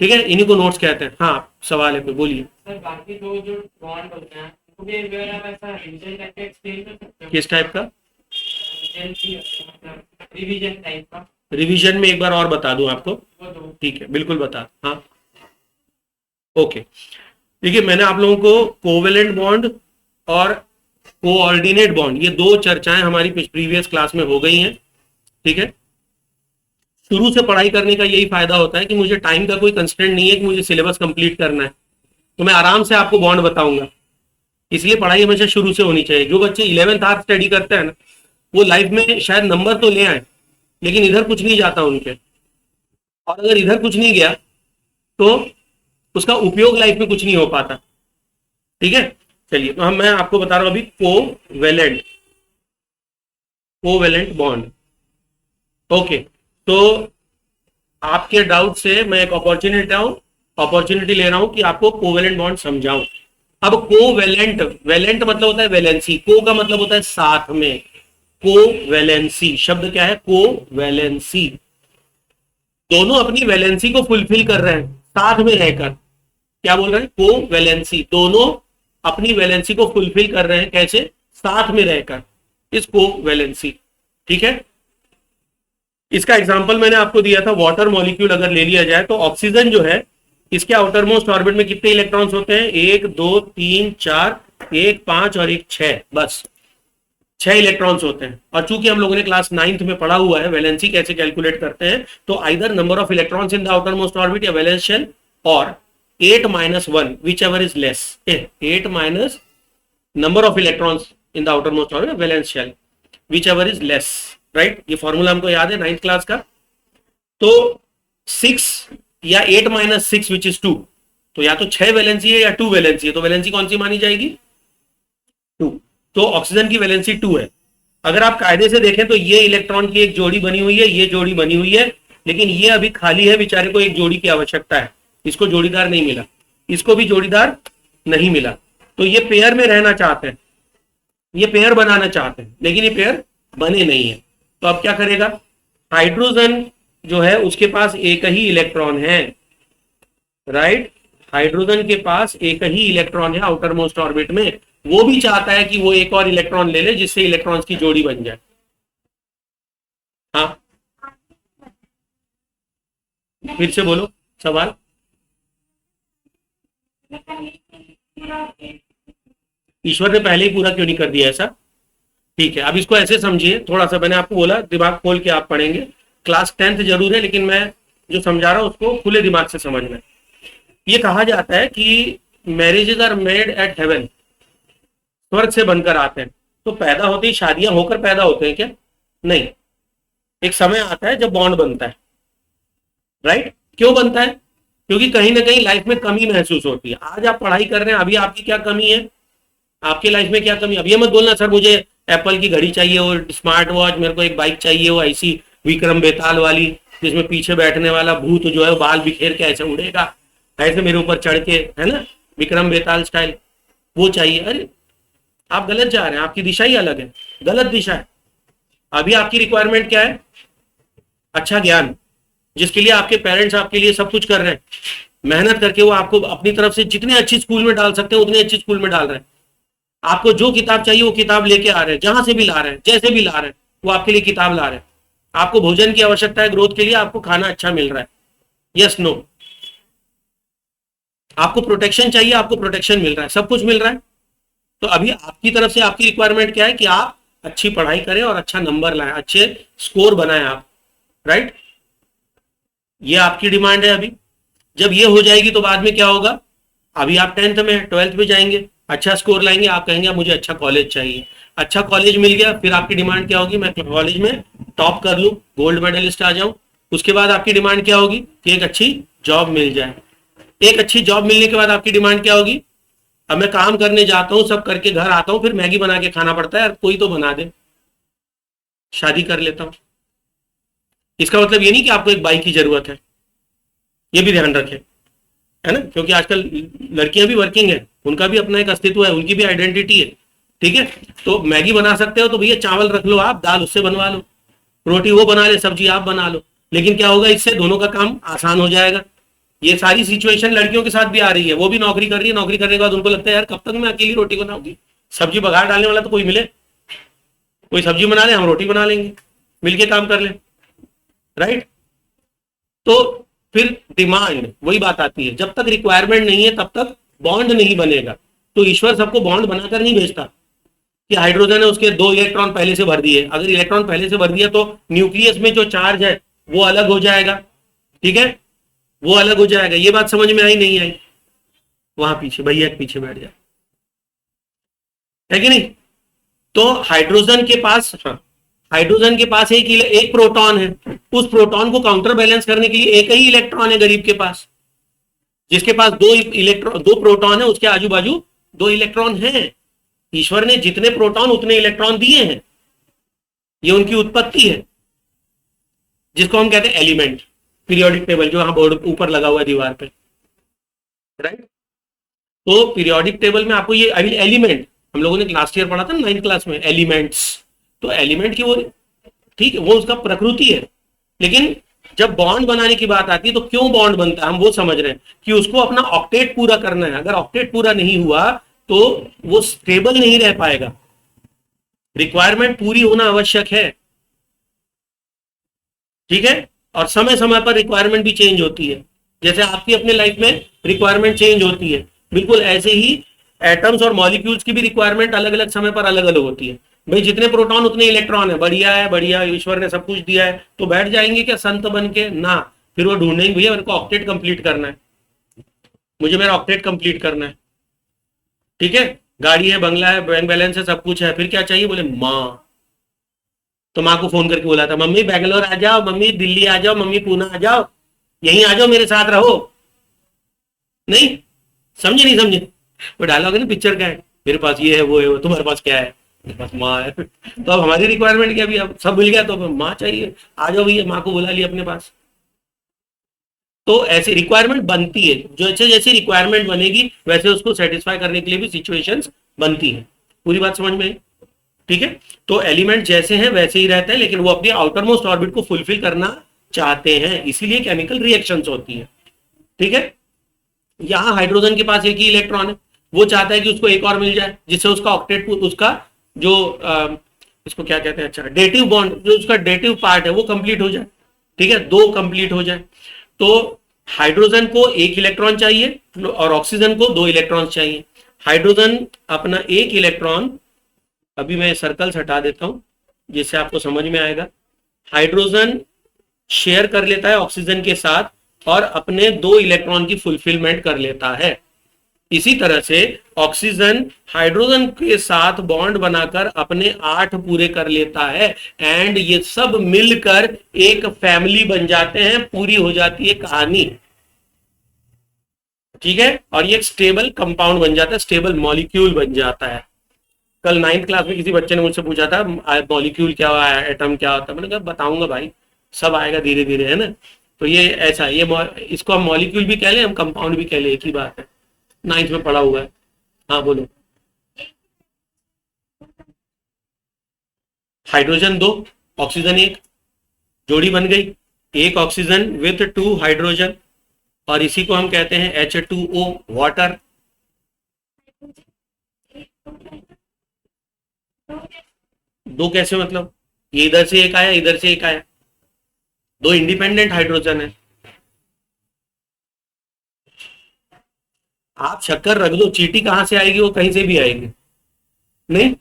ठीक है, इन्हीं को नोट्स कहते हैं। हाँ, सवाल है कोई, बोलिए। सर बाकी दो जो बॉन्ड होते हैं उनको भी एक बार आप ऐसा रिवीजन करके एक्सप्लेन कर सकते हो? किस टाइप का? मतलब रिवीजन टाइप का। रिवीजन में एक बार और बता दूं आपको? वो दो। ठीक है, बिल्कुल बता। हाँ, ओके। देखिए, मैंने आप लोगों को कोवेलेंट बॉन्ड और कोऑर्डिनेट बॉन्ड, ये दो चर्चाएं हमारी प्रीवियस क्लास में हो गई हैं। ठीक है, शुरू से पढ़ाई करने का यही फायदा होता है कि मुझे टाइम का कोई कंस्ट्रेंट नहीं है कि मुझे सिलेबस कंप्लीट करना है, तो मैं आराम से आपको बॉन्ड बताऊंगा। इसलिए पढ़ाई हमेशा शुरू से होनी चाहिए। जो बच्चे 11th आवर्स स्टडी करते हैं ना, वो लाइफ में शायद नंबर तो ले आए, लेकिन इधर कुछ नहीं जाता उनके, और अगर इधर कुछ नहीं गया तो उसका उपयोग लाइफ में कुछ नहीं हो पाता। ठीक है, चलिए, तो मैं आपको बता रहा हूं अभी कोवेलेंट बॉन्ड। ओके, तो आपके डाउट से मैं एक अपॉर्चुनिटी ले रहा हूं कि आपको कोवेलेंट बॉन्ड समझाऊं। अब वेलेंट मतलब होता है वैलेंसी, को का मतलब होता है साथ में, कोवैलेंसी शब्द क्या है? कोवैलेंसी। दोनों अपनी वैलेंसी को फुलफिल कर रहे हैं साथ में रहकर। क्या बोल रहे हैं? कोवैलेंसी, दोनों अपनी वैलेंसी को फुलफिल कर रहे हैं। कैसे? साथ में रहकर, इस कोवैलेंसी। ठीक है, इसका एग्जांपल मैंने आपको दिया था, वाटर मॉलिक्यूल अगर ले लिया जाए तो ऑक्सीजन जो है, इसके आउटर मोस्ट ऑर्बिट में कितने इलेक्ट्रॉन्स होते हैं? 1 2 3 4, 1 5 और 1 6, बस 6 इलेक्ट्रॉन्स होते हैं। और चूंकि हम लोगों ने क्लास 9th में पढ़ा हुआ है वैलेंसी कैसे कैलकुलेट करते हैं, तो either number of electrons in the outer most orbit या वैलेंस शेल, और 8 - 1 whichever is less. 8 minus number of electrons in the outer most orbit valence shell whichever is less. Right, ये formula हमको याद है 9th class का। तो 6 या 8 - 6 which is 2, तो या तो 6 वैलेंसी है या 2 वैलेंसी है, तो वैलेंसी कौन सी मानी जाएगी? 2। तो ऑक्सीजन की वैलेंसी 2 है। अगर आप कायदे से देखें तो ये इलेक्ट्रॉन की एक जोड़ी बनी हुई है, ये जोड़ी बनी हुई है, लेकिन ये अभी खाली है, बेचारे को एक जोड़ी की आवश्यकता है। इसको जोड़ीदार नहीं मिला, इसको भी जोड़ीदार नहीं मिला, तो ये पेयर में रहना चाहते हैं, ये पेयर बनाना चाहते हैं, लेकिन ये पेयर बने नहीं है। तो अब क्या करेगा? हाइड्रोजन जो है उसके पास एक ही इलेक्ट्रॉन है। राइट, हाइड्रोजन के पास एक ही इलेक्ट्रॉन है आउटर मोस्ट ऑर्बिट में। वो भी चाहता है कि वो एक और इलेक्ट्रॉन ले ले जिससे इलेक्ट्रॉन्स की जोड़ी बन जाए। हाँ, फिर से बोलो सवाल। ईश्वर ने पहले ही पूरा क्यों नहीं कर दिया ऐसा? ठीक है, अब इसको ऐसे समझिए, थोड़ा सा मैंने आपको बोला दिमाग खोल के आप पढ़ेंगे। क्लास 10th जरूर है, लेकिन मैं जो समझा रहा हूं उसको खुले दिमाग से समझना। ये कहा जाता है कि marriages are made at heaven, स्वर्ग से बनकर आते हैं। तो पैदा होते ही शादियां होकर पैदा होते हैं क्या? नहीं, एक समय आता है जब बॉन्ड बनता है। राइट, क्यों बनता है? क्योंकि कहीं ना कहीं लाइफ में कमी महसूस होती है। आज आप पढ़ाई कर रहे हैं, अभी आपकी क्या कमी है? आपकी लाइफ में क्या कमी? अब ये मत बोलना सर मुझे एप्पल की घड़ी चाहिए और स्मार्ट वॉच, मेरे को एक बाइक चाहिए वो ऐसी विक्रम बेताल वाली जिसमें पीछे बैठने वाला भूत जो है बाल बिखेर के ऐसे उड़ेगा, ऐसे मेरे ऊपर चढ़ के, है ना, विक्रम बेताल स्टाइल, वो चाहिए। अरे आप गलत जा रहे हैं, आपकी दिशा ही अलग है, गलत दिशा है। अभी आपकी रिक्वायरमेंट क्या है? अच्छा ज्ञान, जिसके लिए आपके पेरेंट्स आपके लिए सब कुछ कर रहे हैं, मेहनत करके वो आपको अपनी तरफ से जितने अच्छी स्कूल में डाल सकते हैं उतने अच्छी स्कूल में डाल रहे हैं। आपको जो किताब चाहिए वो किताब लेके आ रहे हैं, जहां से भी ला रहे हैं, जैसे भी ला रहे हैं, वो आपके लिए किताब ला रहे हैं। आपको भोजन की आवश्यकता है ग्रोथ के लिए, आपको खाना अच्छा मिल रहा है, यस नो। आपको प्रोटेक्शन चाहिए, आपको प्रोटेक्शन मिल रहा है, सब कुछ मिल रहा है। तो अभी आपकी तरफ से आपकी रिक्वायरमेंट क्या है कि आप अच्छी पढ़ाई करें और अच्छा नंबर लाएं, अच्छे स्कोर बनाएं आप। राइट, ये आपकी डिमांड है अभी। जब ये हो जाएगी तो बाद में क्या होगा? अभी आप 10th में 12th में जाएंगे, अच्छा स्कोर लाएंगे, आप कहेंगे मुझे अच्छा कॉलेज चाहिए। अच्छा कॉलेज मिल गया, फिर आपकी डिमांड क्या होगी? मैं कॉलेज में टॉप कर लूं, गोल्ड मेडलिस्ट आ जाऊं। उसके बाद आपकी डिमांड क्या होगी? कि एक अच्छी जॉब मिल जाए। एक अच्छी जॉब मिलने के बाद आपकी डिमांड क्या होगी? अब मैं काम करने जाता हूं, सब करके घर आता हूं, फिर मैगी बना के खाना पड़ता है, कोई तो बना दे, शादी कर लेता हूं। इसका मतलब ये नहीं कि आपको एक बाइक की जरूरत है, ये भी ध्यान रखें, है ना, क्योंकि आजकल लड़कियां भी वर्किंग है, उनका भी अपना एक अस्तित्व है, उनकी भी आइडेंटिटी है। ठीक है, तो मैगी बना सकते हो तो भैया चावल रख लो, आप दाल उससे बनवा लो, रोटी वो बना ले, सब्जी आप बना लो। लेकिन क्या होगा? इससे दोनों का काम आसान हो जाएगा। ये सारी सिचुएशन लड़कियों के साथ भी आ रही है, वो भी नौकरी कर रही है, नौकरी करने के बाद उनको लगता है यार कब तक मैं अकेली रोटी बनाऊंगी, सब्जी बघार डालने वाला तो कोई मिले, कोई सब्जी बना ले, हम रोटी बना लेंगे, मिलके काम कर ले, राइट। तो फिर डिमांड, वही बात आती है, जब तक रिक्वायरमेंट नहीं है तब तक बॉन्ड नहीं बनेगा। तो ईश्वर सबको बॉन्ड बनाकर नहीं भेजता कि हाइड्रोजन है उसके 2 इलेक्ट्रॉन पहले से भर दिए, अगर इलेक्ट्रॉन पहले से भर दिया तो न्यूक्लियस में जो चार्ज है वो अलग हो जाएगा, ठीक है, वो अलग हो जाएगा। ये बात समझ में आई नहीं आई? वहां पीछे भैया पीछे बैठ जाए, है कि नहीं? तो हाइड्रोजन के पास, हाँ, हाइड्रोजन के पास एक प्रोटॉन है, उस प्रोटॉन को काउंटर बैलेंस करने के लिए एक ही इलेक्ट्रॉन है गरीब के पास, जिसके पास 2 प्रोटॉन है उसके आजू बाजू 2 इलेक्ट्रॉन है। ईश्वर ने जितने प्रोटॉन उतने इलेक्ट्रॉन दिए हैं, ये उनकी उत्पत्ति है, जिसको हम कहते हैं एलिमेंट, पीरियोडिक टेबल जो यहां बोर्ड ऊपर लगा हुआ है दीवार पे, राइट। तो पीरियोडिक टेबल में आपको ये एलिमेंट, हम लोगों ने लास्ट ईयर पढ़ा था ना 9th क्लास में, एलिमेंट्स, तो एलिमेंट की वो, ठीक है, वो उसका प्रकृति है। लेकिन जब बॉन्ड बनाने की बात आती है तो क्यों बॉन्ड बनता है, हम वो समझ रहे हैं कि उसको अपना ऑक्टेट पूरा करना है। अगर ऑक्टेट पूरा नहीं हुआ तो वो स्टेबल नहीं रह पाएगा, रिक्वायरमेंट पूरी होना आवश्यक है, ठीक है। और समय समय पर रिक्वायरमेंट भी चेंज होती है, जैसे आपकी अपने लाइफ में रिक्वायरमेंट चेंज होती है, बिल्कुल ऐसे ही एटम्स और मॉलिक्यूल्स की भी रिक्वायरमेंट अलग अलग समय पर अलग अलग होती है। भाई जितने प्रोटॉन उतने इलेक्ट्रॉन है, बढ़िया है, बढ़िया, ईश्वर ने सब कुछ दिया है, तो बैठ जाएंगे क्या संत बन के? ना, फिर वो ढूंढेंगे भैया मेरे को ऑक्टेट कंप्लीट करना है, मुझे मेरा ऑक्टेट कंप्लीट करना है, ठीक है, गाड़ी है, बंगला है, बैंक बैलेंस है, सब कुछ है, फिर क्या चाहिए? बोले माँ। तो माँ को फोन करके बोला था, मम्मी बेंगलोर आ जाओ, मम्मी दिल्ली आ जाओ, मम्मी पूना आ जाओ, यहीं आ जाओ, मेरे साथ रहो। नहीं समझे? नहीं समझे? वो डायलॉग है ना पिक्चर का है, मेरे पास ये है, वो है, वो, तुम्हारे पास क्या है? मेरे पास माँ है। तो अब हमारी रिक्वायरमेंट क्या? भी अब सब मिल गया तो माँ चाहिए, आ जाओ भैया, माँ को बुला लिया अपने पास। तो ऐसी रिक्वायरमेंट बनती है, जैसे जैसे रिक्वायरमेंट बनेगी वैसे उसको सेटिस्फाई करने के लिए भी सिचुएशंस बनती है। पूरी बात समझ में आई? ठीक है। तो एलिमेंट जैसे हैं वैसे ही रहते हैं, लेकिन वो अपनी आउटर मोस्ट ऑर्बिट को फुलफिल करना चाहते हैं, इसीलिए केमिकल रिएक्शंस होती है। ठीक है। यहां हाइड्रोजन के पास एक ही इलेक्ट्रॉन है, वो चाहता है कि उसको एक और मिल जाए, जिससे उसका ऑक्टेट, उसका जो इसको क्या कहते हैं, अच्छा, डेटिव बॉन्ड, जो उसका डेटिव पार्ट है वो कंप्लीट हो जाए। ठीक है, 2 कंप्लीट हो जाए। तो हाइड्रोजन को 1 इलेक्ट्रॉन चाहिए और ऑक्सीजन को 2 इलेक्ट्रॉन चाहिए। हाइड्रोजन अपना 1 इलेक्ट्रॉन, अभी मैं सर्कल्स हटा देता हूं जिससे आपको समझ में आएगा। हाइड्रोजन शेयर कर लेता है ऑक्सीजन के साथ और अपने 2 इलेक्ट्रॉन की फुलफिलमेंट कर लेता है। इसी तरह से ऑक्सीजन हाइड्रोजन के साथ बॉन्ड बनाकर अपने 8 पूरे कर लेता है, एंड ये सब मिलकर एक फैमिली बन जाते हैं, पूरी हो जाती है कहानी। ठीक है। और ये एक स्टेबल कंपाउंड बन जाता है, स्टेबल मॉलिक्यूल बन जाता है। कल 9th क्लास में किसी बच्चे ने मुझसे पूछा था मॉलिक्यूल क्या हुआ है, एटम क्या होता है, मैंने कहा बताऊंगा भाई, सब आएगा धीरे धीरे, है ना। तो ये ऐसा, ये इसको हम मॉलिक्यूल भी कह लें, हम कंपाउंड भी कह लें, एक ही बात है, 9th में पढ़ा हुआ है। हाँ बोलो। हाइड्रोजन 2, ऑक्सीजन 1, जोड़ी बन गई, 1 ऑक्सीजन विथ 2 हाइड्रोजन, और इसी को हम कहते हैं H2O, वाटर। 2 कैसे मतलब? ये इधर से एक आया, इधर से एक आया, 2 इंडिपेंडेंट हाइड्रोजन है। आप शक्कर रख दो, चींटी कहां से आएगी? वो कहीं से भी आएगी। नहीं,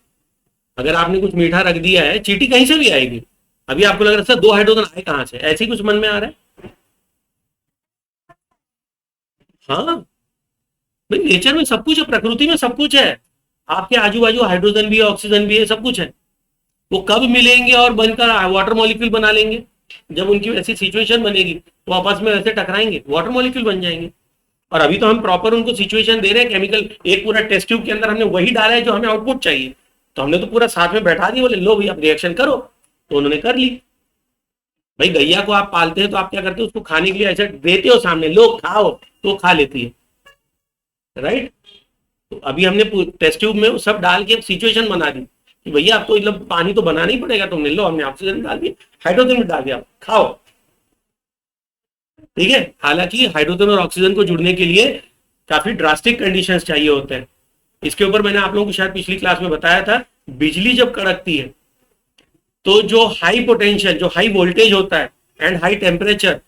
अगर आपने कुछ मीठा रख दिया है, चींटी कहीं से भी आएगी। अभी आपको लग रहा है 2 हाइड्रोजन आए कहां से, ऐसे ही कुछ मन में आ रहा है? हाँ भाई, नेचर में सब कुछ है, प्रकृति में सब कुछ है, आपके आजू बाजू हाइड्रोजन भी है, ऑक्सीजन भी है, सब कुछ है। वो कब मिलेंगे और बनकर वाटर मॉलिक्यूल बना लेंगे? जब उनकी ऐसी सिचुएशन बनेगी वो आपस में ऐसे टकराएंगे, वाटर मॉलिक्यूल बन जाएंगे। और अभी तो हम प्रॉपर उनको सिचुएशन दे रहे हैं, केमिकल एक पूरा टेस्ट ट्यूब के अंदर हमने वही डाला है जो हमें आउटपुट चाहिए, तो हमने तो पूरा साथ में बैठा दिया, बोले लो भाई आप रिएक्शन करो, तो उन्होंने कर ली। भाई गैया को आप पालते हैं तो आप क्या करते हो, उसको खाने के लिए ऐसे देते हो सामने, लो खाओ, तो खा लेती है, राइट। तो अभी हमने टेस्ट ट्यूब में सब डाल के सिचुएशन बना दी कि भैया आप तो मतलब पानी तो बनाना ही पड़ेगा, तुमने लो, हमने ऑक्सीजन डाल दी, हाइड्रोजन में डाल दिया, खाओ। ठीक है, हालांकि हाइड्रोजन और ऑक्सीजन को जुड़ने के लिए काफी ड्रास्टिक कंडीशंस चाहिए होते हैं। इसके ऊपर मैंने आप लोगों को शायद पिछली क्लास में बताया था, बिजली जब कड़कती है तो जो हाई पोटेंशियल, जो हाई वोल्टेज होता है एंड हाई टेम्परेचर,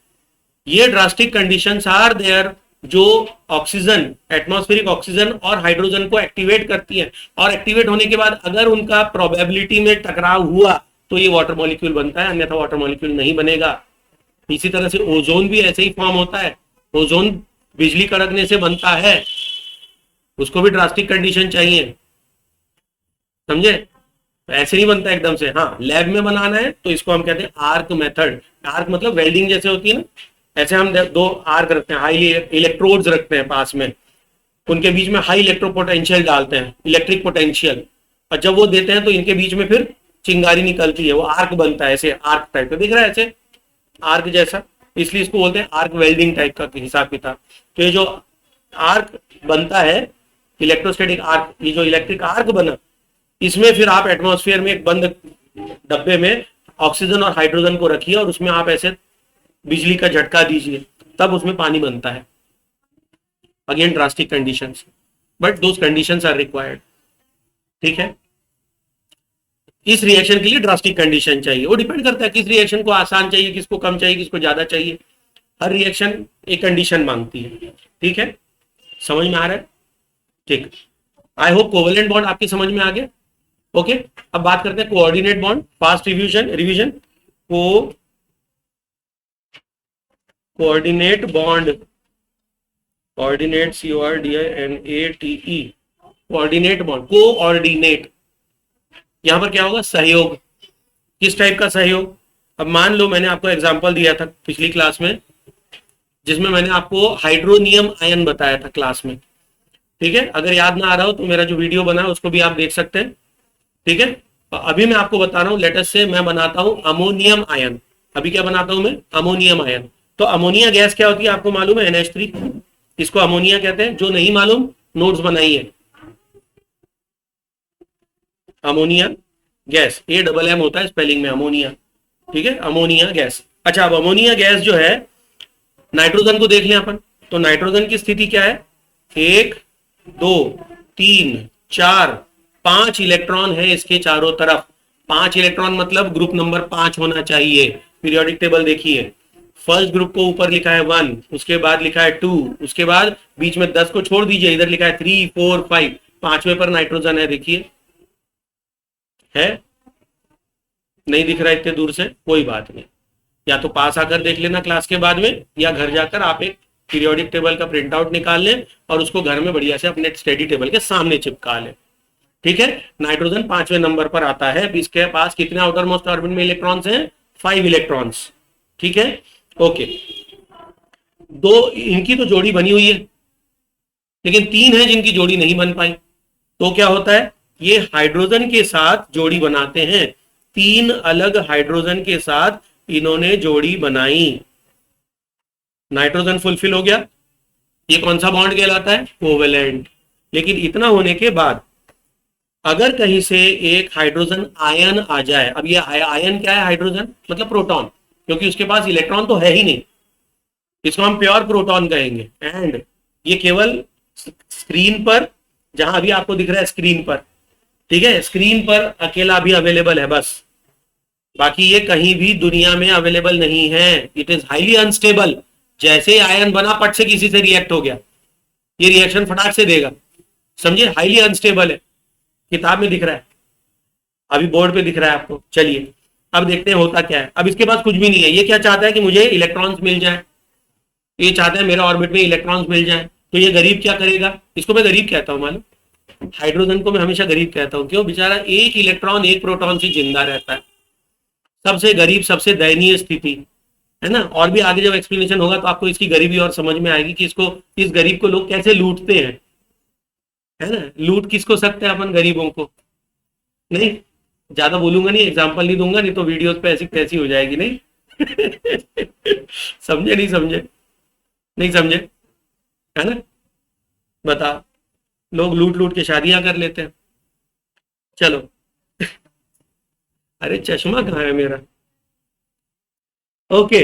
ये ड्रास्टिक कंडीशंस आर देयर जो ऑक्सीजन, एटमॉस्फेरिक ऑक्सीजन और हाइड्रोजन को एक्टिवेट करती है, और एक्टिवेट होने के बाद अगर उनका प्रोबेबिलिटी में टकराव हुआ तो ये वाटर मॉलिक्यूल बनता है, अन्यथा वाटर मॉलिक्यूल नहीं बनेगा। इसी तरह से ओजोन भी ऐसे ही फॉर्म होता है, ओजोन बिजली कड़कने से बनता है, उसको भी ड्रास्टिक कंडीशन चाहिए, समझे? ऐसे नहीं बनता एकदम से। हाँ, लैब में बनाना है तो इसको हम कहते हैं आर्क मेथड। आर्क मतलब वेल्डिंग जैसे होती है ना, ऐसे हम दो आर्क रखते हैं, हाई इलेक्ट्रोड्स रखते हैं पास में, उनके बीच में हाई इलेक्ट्रो पोटेंशियल डालते हैं, इलेक्ट्रिक पोटेंशियल, और जब वो देते हैं तो इनके बीच में फिर चिंगारी निकलती है, वो आर्क बनता है, ऐसे आर्क टाइप का दिख रहा है, ऐसे आर्क जैसा, इसलिए इसको बोलते हैं आर्क वेल्डिंग टाइप का हिसाब किताब। तो ये जो आर्क बनता है, इलेक्ट्रोस्टैटिक आर्क, ये जो इलेक्ट्रिक आर्क बना, इसमें फिर आप एटमॉस्फेयर में एक बंद डब्बे में ऑक्सीजन और हाइड्रोजन को रखिए और उसमें आप ऐसे बिजली का झटका दीजिए, तब उसमें पानी बनता है। Again drastic conditions, but those conditions are required. ठीक है, इस रिएक्शन के लिए ड्रास्टिक कंडीशन चाहिए। वो डिपेंड करता है किस रिएक्शन को आसान चाहिए, किसको कम चाहिए, किसको ज्यादा चाहिए। हर रिएक्शन एक कंडीशन मांगती है। ठीक है, समझ में आ रहा है? ठीक, आई होप कोवेलेंट बॉन्ड आपकी समझ में आ गया। ओके, अब बात करते हैं coordinate bond. Fast revision coordinate bond, coordinate CORDINATE, coordinate bond, coordinate, यहां पर क्या होगा? सहयोग। किस टाइप का सहयोग? अब मान लो मैंने आपको एग्जांपल दिया था पिछली क्लास में, जिसमें मैंने आपको हाइड्रोनियम आयन बताया था क्लास में। ठीक है, अगर याद ना आ रहा हो तो मेरा जो वीडियो बना है उसको भी आप देख सकते हैं। ठीक है, अभी मैं आपको बता रहा हूं, लेटर से मैं बनाता हूं अमोनियम आयन। अभी क्या बनाता हूं मैं? Ammonium ion. तो अमोनिया गैस क्या होती है आपको मालूम है? NH3, इसको अमोनिया कहते हैं। जो नहीं मालूम, नोट्स बनाइए। अमोनिया गैस, AMM होता है स्पेलिंग में, अमोनिया। ठीक है, अमोनिया गैस। अच्छा, अब अमोनिया गैस जो है, नाइट्रोजन को देख लें अपन, तो नाइट्रोजन की स्थिति क्या है? 1 2 3 4 5 इलेक्ट्रॉन है इसके चारों तरफ। 5 इलेक्ट्रॉन मतलब ग्रुप नंबर 5 होना चाहिए। पीरियोडिक टेबल देखिए, फर्स्ट ग्रुप को ऊपर लिखा है 1, उसके बाद लिखा है 2, उसके बाद बीच में 10 को छोड़ दीजिए, इधर लिखा है 3 4 5, पांचवें पर नाइट्रोजन है। देखिए, है? नहीं दिख रहा है इतने दूर से? कोई बात नहीं, या तो पास आकर देख लेना क्लास के बाद में, या घर जाकर आप एक पीरियोडिक टेबल का प्रिंट आउट निकाल लें और उसको घर में बढ़िया से अपने स्टडी टेबल के सामने चिपका लें। ठीक है, नाइट्रोजन 5वें नंबर पर आता है। इसके पास कितने आउटर मोस्ट ऑर्बिट में इलेक्ट्रॉन्स हैं? 5 इलेक्ट्रॉन्स। ठीक है, ओके। दो इनकी तो जोड़ी बनी हुई है, लेकिन 3 है जिनकी जोड़ी नहीं बन पाई। तो क्या होता है? ये हाइड्रोजन के साथ जोड़ी बनाते हैं। 3 अलग हाइड्रोजन के साथ इन्होंने जोड़ी बनाई, नाइट्रोजन फुलफिल हो गया। ये कौन सा बॉन्ड कहलाता है? कोवेलेंट। लेकिन इतना होने के बाद अगर कहीं से एक हाइड्रोजन आयन आ जाए, अब ये आयन क्या है? हाइड्रोजन मतलब प्रोटॉन, क्योंकि उसके पास इलेक्ट्रॉन तो है ही नहीं, इसको हम प्योर प्रोटॉन कहेंगे। एंड ये केवल स्क्रीन पर, जहां अभी आपको दिख रहा है स्क्रीन पर, ठीक है, स्क्रीन पर अकेला भी अवेलेबल है बस, बाकी ये कहीं भी दुनिया में अवेलेबल नहीं है। It is highly unstable. जैसे आयन बना, पट से किसी से रिएक्ट हो गया, ये रिएक्शन फटाक से देगा, समझे? हाईली अनस्टेबल है। किताब में दिख रहा है, अभी बोर्ड पे दिख रहा है आपको। चलिए अब देखते हैं होता क्या है। अब इसके पास कुछ भी नहीं है। ये क्या चाहता है कि मुझे इलेक्ट्रॉन्स मिल जाए, ये चाहता है मेरे ऑर्बिट में इलेक्ट्रॉन्स मिल जाए। तो ये गरीब क्या करेगा? इसको मैं गरीब कहता हूं, मालूम, हाइड्रोजन को मैं हमेशा गरीब कहता हूं। क्यों? बेचारा एक इलेक्ट्रॉन एक प्रोटॉन से जिंदा रहता है। सबसे गरीब, सबसे दयनीय स्थिति है ना। और भी आगे जब एक्सप्लेनेशन होगा तो आपको इसकी गरीबी और समझ में आएगी कि इसको, इस गरीब को लोग कैसे लूटते हैं, है ना। लूट किसको सकते हैं अपन? गरीबों को। नहीं ज्यादा बोलूंगा नहीं, एग्जाम्पल नहीं दूंगा, नहीं तो वीडियोस पे ऐसी तैसी हो जाएगी। नहीं समझे? नहीं समझे? नहीं समझे, है ना। बता, लोग लूट लूट के शादियां कर लेते हैं। चलो अरे चश्मा कहाँ है मेरा? ओके,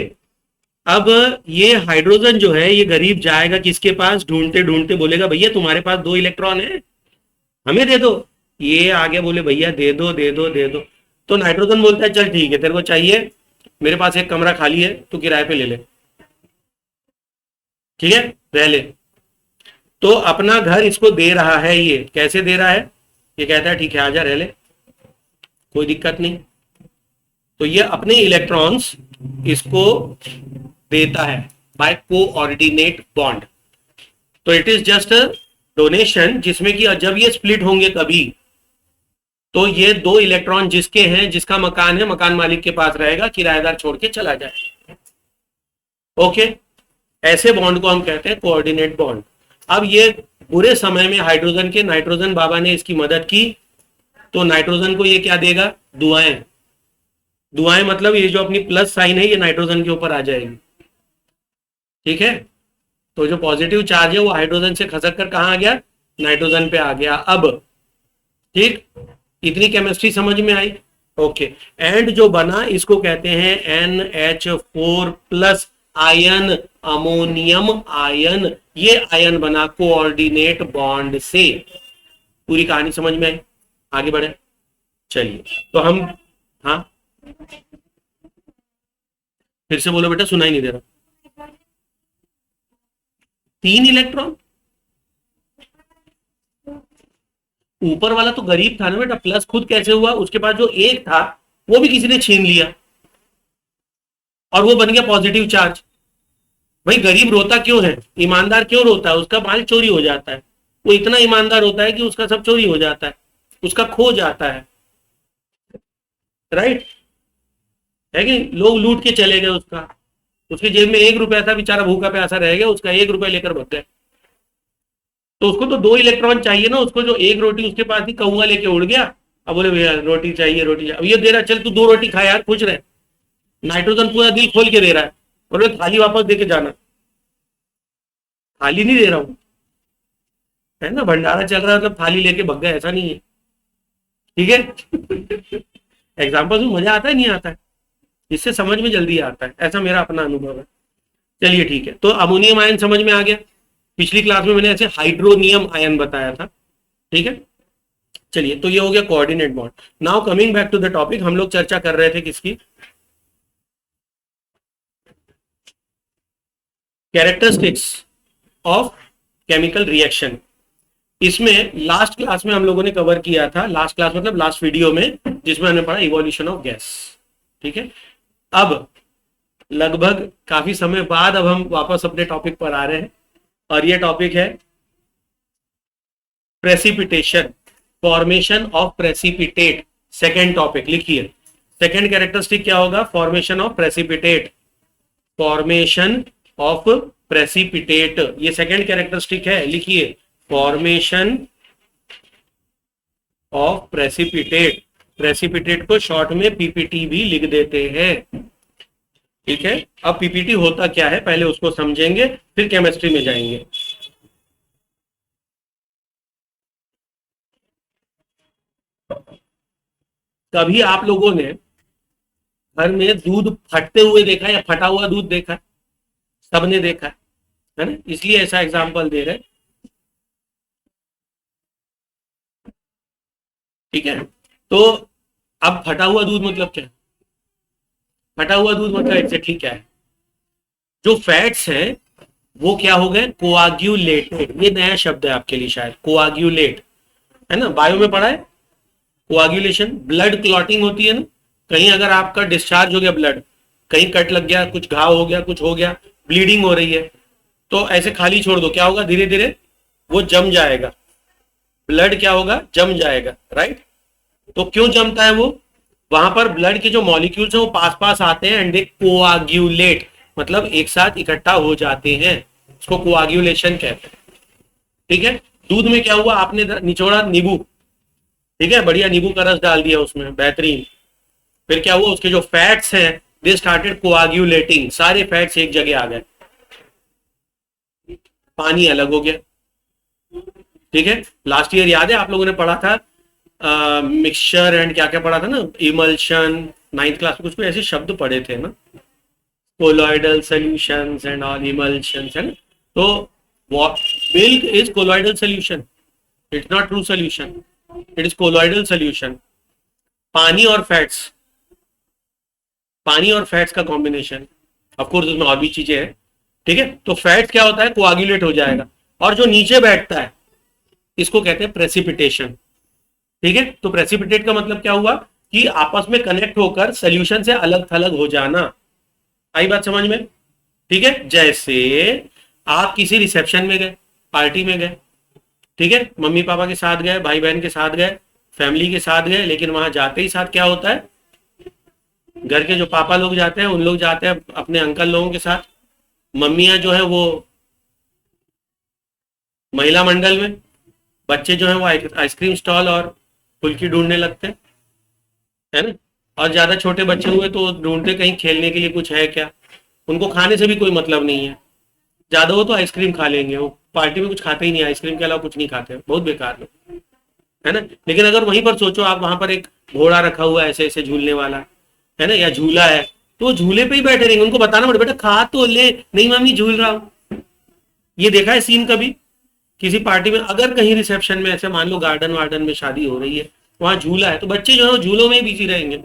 अब ये हाइड्रोजन जो है ये गरीब जाएगा किसके पास, ढूंढते ढूंढते बोलेगा भैया तुम्हारे पास 2 इलेक्ट्रॉन है, हमें दे दो। ये आगे बोले भैया दे दो दे दो दे दो। तो नाइट्रोजन बोलता है चल ठीक है, तेरे को चाहिए, मेरे पास एक कमरा खाली है, तू किराए पे ले ले, ठीक है रह ले। तो अपना घर इसको दे रहा है, ये कैसे दे रहा है, ये कहता है ठीक है आजा रह ले, कोई दिक्कत नहीं। तो ये अपने इलेक्ट्रॉन्स इसको देता है बाय कोऑर्डिनेट बॉन्ड। तो इट इज जस्ट डोनेशन, जिसमें कि जब ये स्प्लिट होंगे कभी, तो ये 2 इलेक्ट्रॉन जिसके हैं, जिसका मकान है, मकान मालिक के पास रहेगा, किराएदार छोड़ के चला जाए। ओके, ऐसे बॉन्ड को हम कहते हैं कोऑर्डिनेट बॉन्ड। अब ये बुरे समय में हाइड्रोजन के, नाइट्रोजन बाबा ने इसकी मदद की, तो नाइट्रोजन को ये क्या देगा, दुआएं। दुआएं मतलब ये जो अपनी प्लस साइन है ये नाइट्रोजन के ऊपर आ जाएगी, ठीक है। तो जो पॉजिटिव चार्ज है वो हाइड्रोजन से खसक कर कहां आ गया, नाइट्रोजन पे आ गया। अब ठीक, इतनी केमिस्ट्री समझ में आई। ओके, एंड जो बना इसको कहते हैं NH4 plus ion, ammonium ion. ये आयन बना कोऑर्डिनेट बॉन्ड से। पूरी कहानी समझ में आई, आगे बढ़े चलिए। तो हम, हाँ फिर से बोलो बेटा, सुनाई नहीं दे रहा। 3 इलेक्ट्रॉन, ऊपर वाला तो गरीब था ना बेटा, प्लस खुद कैसे हुआ, उसके पास जो एक था वो भी किसी ने छीन लिया और वो बन गया पॉजिटिव चार्ज। भाई गरीब रोता क्यों है, ईमानदार क्यों रोता है, उसका माल चोरी हो जाता है। वो इतना ईमानदार होता है कि उसका सब चोरी हो जाता है, उसका खो जाता है, राइट है कि लोग लूट के चले गए उसका, उसकी जेब में 1 रुपया था, बेचारा भूखा प्यासा रह गया, उसका 1 रुपया लेकर भाग गए। तो उसको तो 2 इलेक्ट्रॉन चाहिए ना, उसको जो 1 रोटी उसके पास थी कौवा लेके उड़ गया। अब बोले भैया रोटी चाहिए रोटी चाहिए, अब ये दे रहा, चल तू 2 रोटी खा यार, खुश रहे। नाइट्रोजन पूरा दिल खोल के दे रहा है, और थाली वापस देके जाना, थाली नहीं दे रहा हूं, है ना, भंडारा चल रहा है मतलब थाली लेके भग गए, ऐसा नहीं है, ठीक है। एग्जाम्पल में मजा आता है, नहीं आता है, इससे समझ में जल्दी आता है, ऐसा मेरा अपना अनुभव है। चलिए ठीक है, तो अमोनियम आयन समझ में आ गया। पिछली क्लास में मैंने ऐसे हाइड्रोनियम आयन बताया था, ठीक है। चलिए, तो ये हो गया coordinate bond. Now coming back to the topic, हम लोग चर्चा कर रहे थे किसकी, कैरेक्टरिस्टिक्स ऑफ केमिकल रिएक्शन। इसमें लास्ट क्लास में हम लोगों ने कवर किया था, लास्ट क्लास मतलब लास्ट वीडियो में, जिसमें हमने पढ़ा इवोल्यूशन ऑफ गैस, ठीक है। अब लगभग काफी समय बाद अब हम वापस अपने टॉपिक पर आ रहे हैं, और ये टॉपिक है precipitation, formation of precipitate. Second topic लिखिए, सेकेंड कैरेक्टरिस्टिक क्या होगा, formation of precipitate, formation of precipitate, ये सेकेंड कैरेक्टरिस्टिक है, लिखिए फॉर्मेशन ऑफ प्रेसिपिटेट। प्रेसिपिटेट को शॉर्ट में पीपीटी भी लिख देते हैं, ठीक है। अब पीपीटी होता क्या है पहले उसको समझेंगे, फिर केमिस्ट्री में जाएंगे। कभी आप लोगों ने घर में दूध फटते हुए देखा है या फटा हुआ दूध देखा है, सबने देखा है ना, इसलिए ऐसा एग्जांपल दे रहे, ठीक है। तो अब फटा हुआ दूध मतलब क्या है, फटा हुआ दूध मतलब एग्जैक्टली क्या है, जो फैट्स हैं वो क्या हो गए, कोआग्यूलेटेड। ये नया शब्द है आपके लिए शायद, कोआग्यूलेट, है ना, बायो में पढ़ा है कोआग्यूलेशन। ब्लड क्लॉटिंग होती है ना, कहीं अगर आपका डिस्चार्ज हो गया ब्लड, कहीं कट लग गया, कुछ घाव हो गया, कुछ हो गया, ब्लीडिंग हो रही है, तो ऐसे खाली छोड़ दो, क्या होगा, धीरे धीरे वो जम जाएगा, ब्लड क्या होगा, जम जाएगा, राइट। तो क्यों जमता है वो, वहां पर ब्लड के जो मॉलिक्यूल्स हैं वो पास पास आते हैं, एंड दे कोआग्यूलेट, मतलब एक साथ इकट्ठा हो जाते हैं, इसको कोआग्यूलेशन कहते हैं, ठीक है। दूध में क्या हुआ, आपने निचोड़ा नींबू, ठीक है, बढ़िया नींबू का रस डाल दिया उसमें, बेहतरीन, फिर क्या हुआ, उसके जो फैट्स हैं दे स्टार्टेड कोआग्यूलेटिंग, सारे फैट्स एक जगह आ गए, पानी अलग हो गया, ठीक है। लास्ट ईयर याद है आप लोगों ने पढ़ा था मिक्सचर एंड क्या क्या पढ़ा था ना, इमल्शन, 9th क्लास में कुछ ऐसे शब्द पढ़े थे ना, colloidal solutions and all emulsions and so what milk is colloidal solution, it's not true solution, it is colloidal solution. पानी और फैट्स का कॉम्बिनेशन, ऑफ कोर्स उसमें और भी चीजें हैं, ठीक है। तो फैट्स क्या होता है, कोआगुलेट हो जाएगा, और जो नीचे बैठता है इसको कहते हैं प्रेसिपिटेशन, ठीक है। तो प्रेसिपिटेट का मतलब क्या हुआ कि आपस में कनेक्ट होकर सोल्यूशन से अलग थलग हो जाना। आई बात समझ में, ठीक है। जैसे आप किसी रिसेप्शन में गए, पार्टी में गए, ठीक है, मम्मी पापा के साथ गए, भाई बहन के साथ गए, फैमिली के साथ गए, लेकिन वहां जाते ही साथ क्या होता है, घर के जो पापा लोग जाते हैं उन लोग जाते हैं अपने अंकल लोगों के साथ, मम्मियां जो है वो महिला मंडल में, बच्चे जो है वो आइसक्रीम स्टॉल और फुल्की ढूंढने लगते हैं, है ना। और ज्यादा छोटे बच्चे हुए तो ढूंढते कहीं खेलने के लिए कुछ है क्या, उनको खाने से भी कोई मतलब नहीं है, ज्यादा हो तो आइसक्रीम खा लेंगे, वो पार्टी में कुछ खाते ही नहीं, आइसक्रीम के अलावा कुछ नहीं खाते, बहुत बेकार लोग, है ना। लेकिन अगर वहीं पर सोचो आप, वहां पर एक घोड़ा रखा हुआ है ऐसे ऐसे झूलने वाला, है ना, या झूला है, तो झूले पे ही बैठे रहेंगे, उनको बताना पड़े बेटा खा तो ले, नहीं मम्मी झूल रहा हूं। ये देखा है सीन कभी किसी पार्टी में, अगर कहीं रिसेप्शन में ऐसे मान लो गार्डन वार्डन में शादी हो रही है, वहां झूला है, तो बच्चे जो है झूलों में ही बिजी रहेंगे,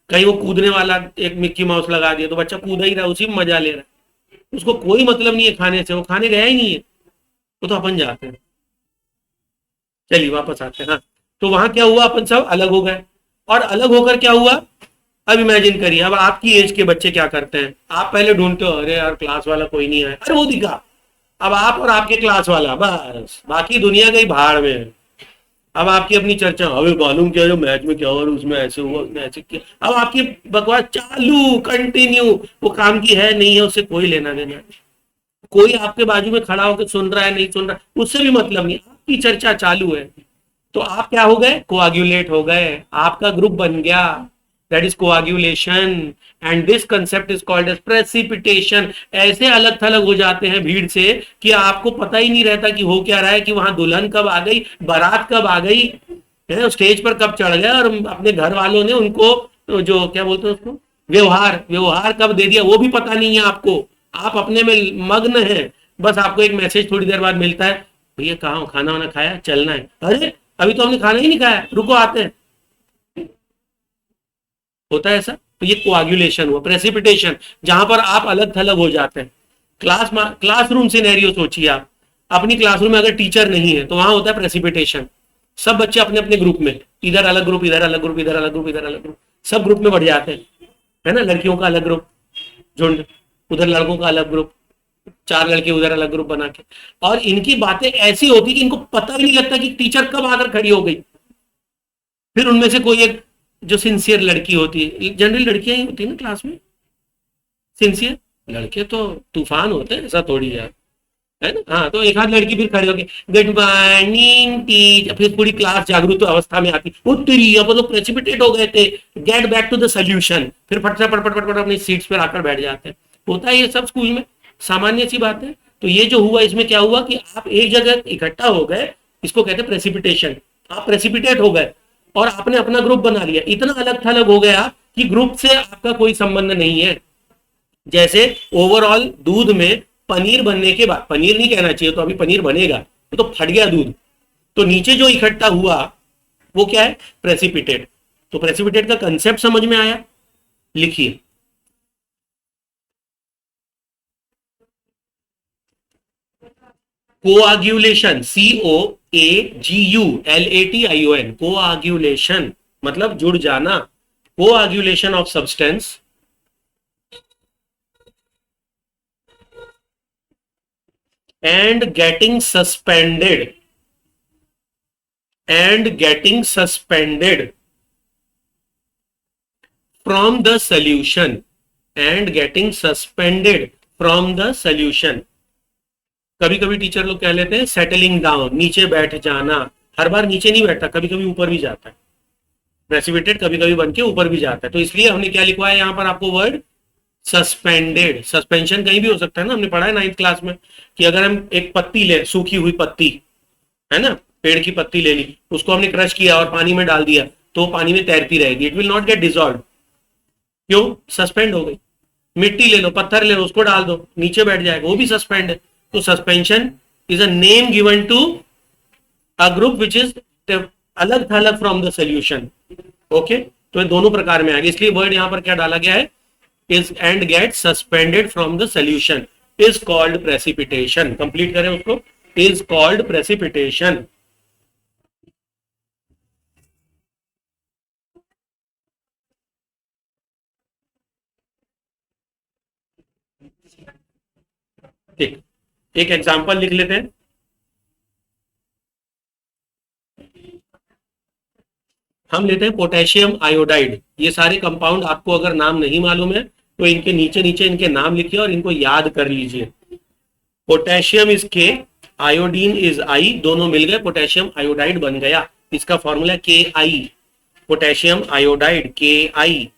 कहीं वो कूदने वाला एक मिक्की माउस लगा दिया तो बच्चा कूदा ही रहा, उसी में मजा ले रहा है, उसको कोई मतलब नहीं है खाने से, वो खाने गया ही नहीं है, वो तो अपन जाते हैं। चलिए वापस आते हैं। हाँ, तो वहां क्या हुआ, अपन सब अलग हो गए, और अलग होकर क्या हुआ, अब इमेजिन करिए, अब आपकी एज के बच्चे क्या करते हैं, आप पहले ढूंढते हो, अरे यार क्लास वाला कोई नहीं आया, अरे वो दिखा, अब आप और आपके क्लास वाला, बस बाकी दुनिया गई भाड़ में। अब आपकी अपनी चर्चा, अबे मालूम क्या जो मैच में क्या हुआ, उसमें ऐसे हुआ, उसमें ऐसे किया, अब आपकी बकवास चालू कंटिन्यू, वो काम की है नहीं है उससे कोई लेना देना, कोई आपके बाजू में खड़ा होकर सुन रहा है नहीं सुन रहा उससे भी मतलब नहीं, आपकी चर्चा चालू है। तो आप क्या हो गए, कोआगुलेट हो गए, आपका ग्रुप बन गया, that is coagulation, and this concept is called as precipitation. ऐसे अलग थलग हो जाते हैं भीड़ से कि आपको पता ही नहीं रहता कि हो क्या रहा है, कि वहां दुल्हन कब आ गई, बारात कब आ गई है, स्टेज पर कब चढ़ गया, और अपने घर वालों ने उनको जो क्या बोलते हैं उसको, व्यवहार कब दे दिया, वो भी पता नहीं है आपको, आप अपने में मग्न हैं। बस आपको एक मैसेज थोड़ी देर बाद मिलता है, भैया कहाँ हो, खाना वाना खाया, चलना है, अरे अभी तो हमने खाना ही नहीं खाया, रुको आते हैं, होता है ऐसा। तो ये कोआगुलेशन हुआ, प्रेसिपिटेशन, जहां पर आप अलग थलग हो जाते हैं। क्लासरूम सिनेरियो सोचिए आप, अपनी क्लासरूम में अगर टीचर नहीं है तो वहां होता है प्रेसिपिटेशन, सब बच्चे अपने अपने ग्रुप में, इधर अलग ग्रुप, इधर अलग ग्रुप, इधर अलग ग्रुप, इधर अलग ग्रुप, सब ग्रुप में बढ़ जाते हैं, है ना। लड़कियों का अलग ग्रुप झुंड, उधर लड़कों का अलग ग्रुप, 4 लड़के उधर अलग ग्रुप बना के, और इनकी बातें ऐसी होती कि इनको पता ही नहीं लगता कि टीचर कब आकर खड़ी हो गई। फिर उनमें से कोई एक जो सिंसियर लड़की होती है, जनरली लड़कियां ही होती है ना क्लास में सिंसियर, लड़के तो तूफान होते हैं, ऐसा थोड़ी यार, है ना। हाँ, तो एक आध लड़की फिर खड़ी होगी, गुड मॉर्निंग टीचर, फिर पूरी क्लास जागरूक अवस्था में आती, उत्तरी, अब लोग प्रेसिपिटेट हो गए थे, get back to the solution, फिर फटफट अपनी सीट्स पर आकर बैठ जाते हैं। होता है ये सब स्कूल में, सामान्य सी बात है। तो ये जो हुआ, इसमें क्या हुआ कि आप एक जगह इकट्ठा हो गए, इसको कहते हैं प्रेसिपिटेशन, आप प्रेसिपिटेट हो गए और आपने अपना ग्रुप बना लिया, इतना अलग थलग हो गया कि ग्रुप से आपका कोई संबंध नहीं है। जैसे ओवरऑल दूध में पनीर बनने के बाद, पनीर नहीं कहना चाहिए, तो अभी पनीर बनेगा, तो फट गया दूध, तो नीचे जो इकट्ठा हुआ वो क्या है, प्रेसिपिटेट। तो प्रेसिपिटेट का कंसेप्ट समझ में आया, लिखिए, कोआग्यूलेशन, COAGULATION, कोआग्यूलेशन मतलब जुड़ जाना, coagulation of substance and getting suspended from the solution, कभी कभी टीचर लोग कह लेते हैं सेटलिंग डाउन, नीचे बैठ जाना, हर बार नीचे नहीं बैठता, कभी कभी ऊपर भी जाता है, प्रेसिपिटेट कभी कभी बन के ऊपर भी जाता है। तो इसलिए हमने क्या लिखवाया यहाँ पर आपको वर्ड सस्पेंडेड। सस्पेंशन कहीं भी हो सकता है ना, हमने पढ़ा है 9th क्लास में कि अगर हम एक पत्ती ले, सूखी हुई पत्ती है ना, पेड़ की पत्ती ले ली, उसको हमने क्रश किया और पानी में डाल दिया, तो पानी में तैरती रहेगी, it will not gate dissolve, क्यों, सस्पेंड हो गई। मिट्टी ले लो, पत्थर ले लो, उसको डाल दो, नीचे बैठ जाएगा, वो भी सस्पेंड है। तो suspension is a name given to a group which is अलग थलग फ्रॉम द सोल्यूशन। ओके, तो ये दोनों प्रकार में आएगा, इसलिए वर्ड यहां पर क्या डाला गया है, is and get suspended from the solution is called precipitation. Complete करें उसको, इज कॉल्ड प्रेसिपिटेशन। ठीक, एक एग्जांपल लिख लेते हैं। हम लेते हैं पोटेशियम आयोडाइड। ये सारे कंपाउंड आपको अगर नाम नहीं मालूम है तो इनके नीचे नीचे इनके नाम लिखिए और इनको याद कर लीजिए। पोटेशियम इज के, आयोडीन इज आई, दोनों मिल गए पोटेशियम आयोडाइड बन गया। इसका फॉर्मूला के आई, पोटेशियम आयोडाइड के आई।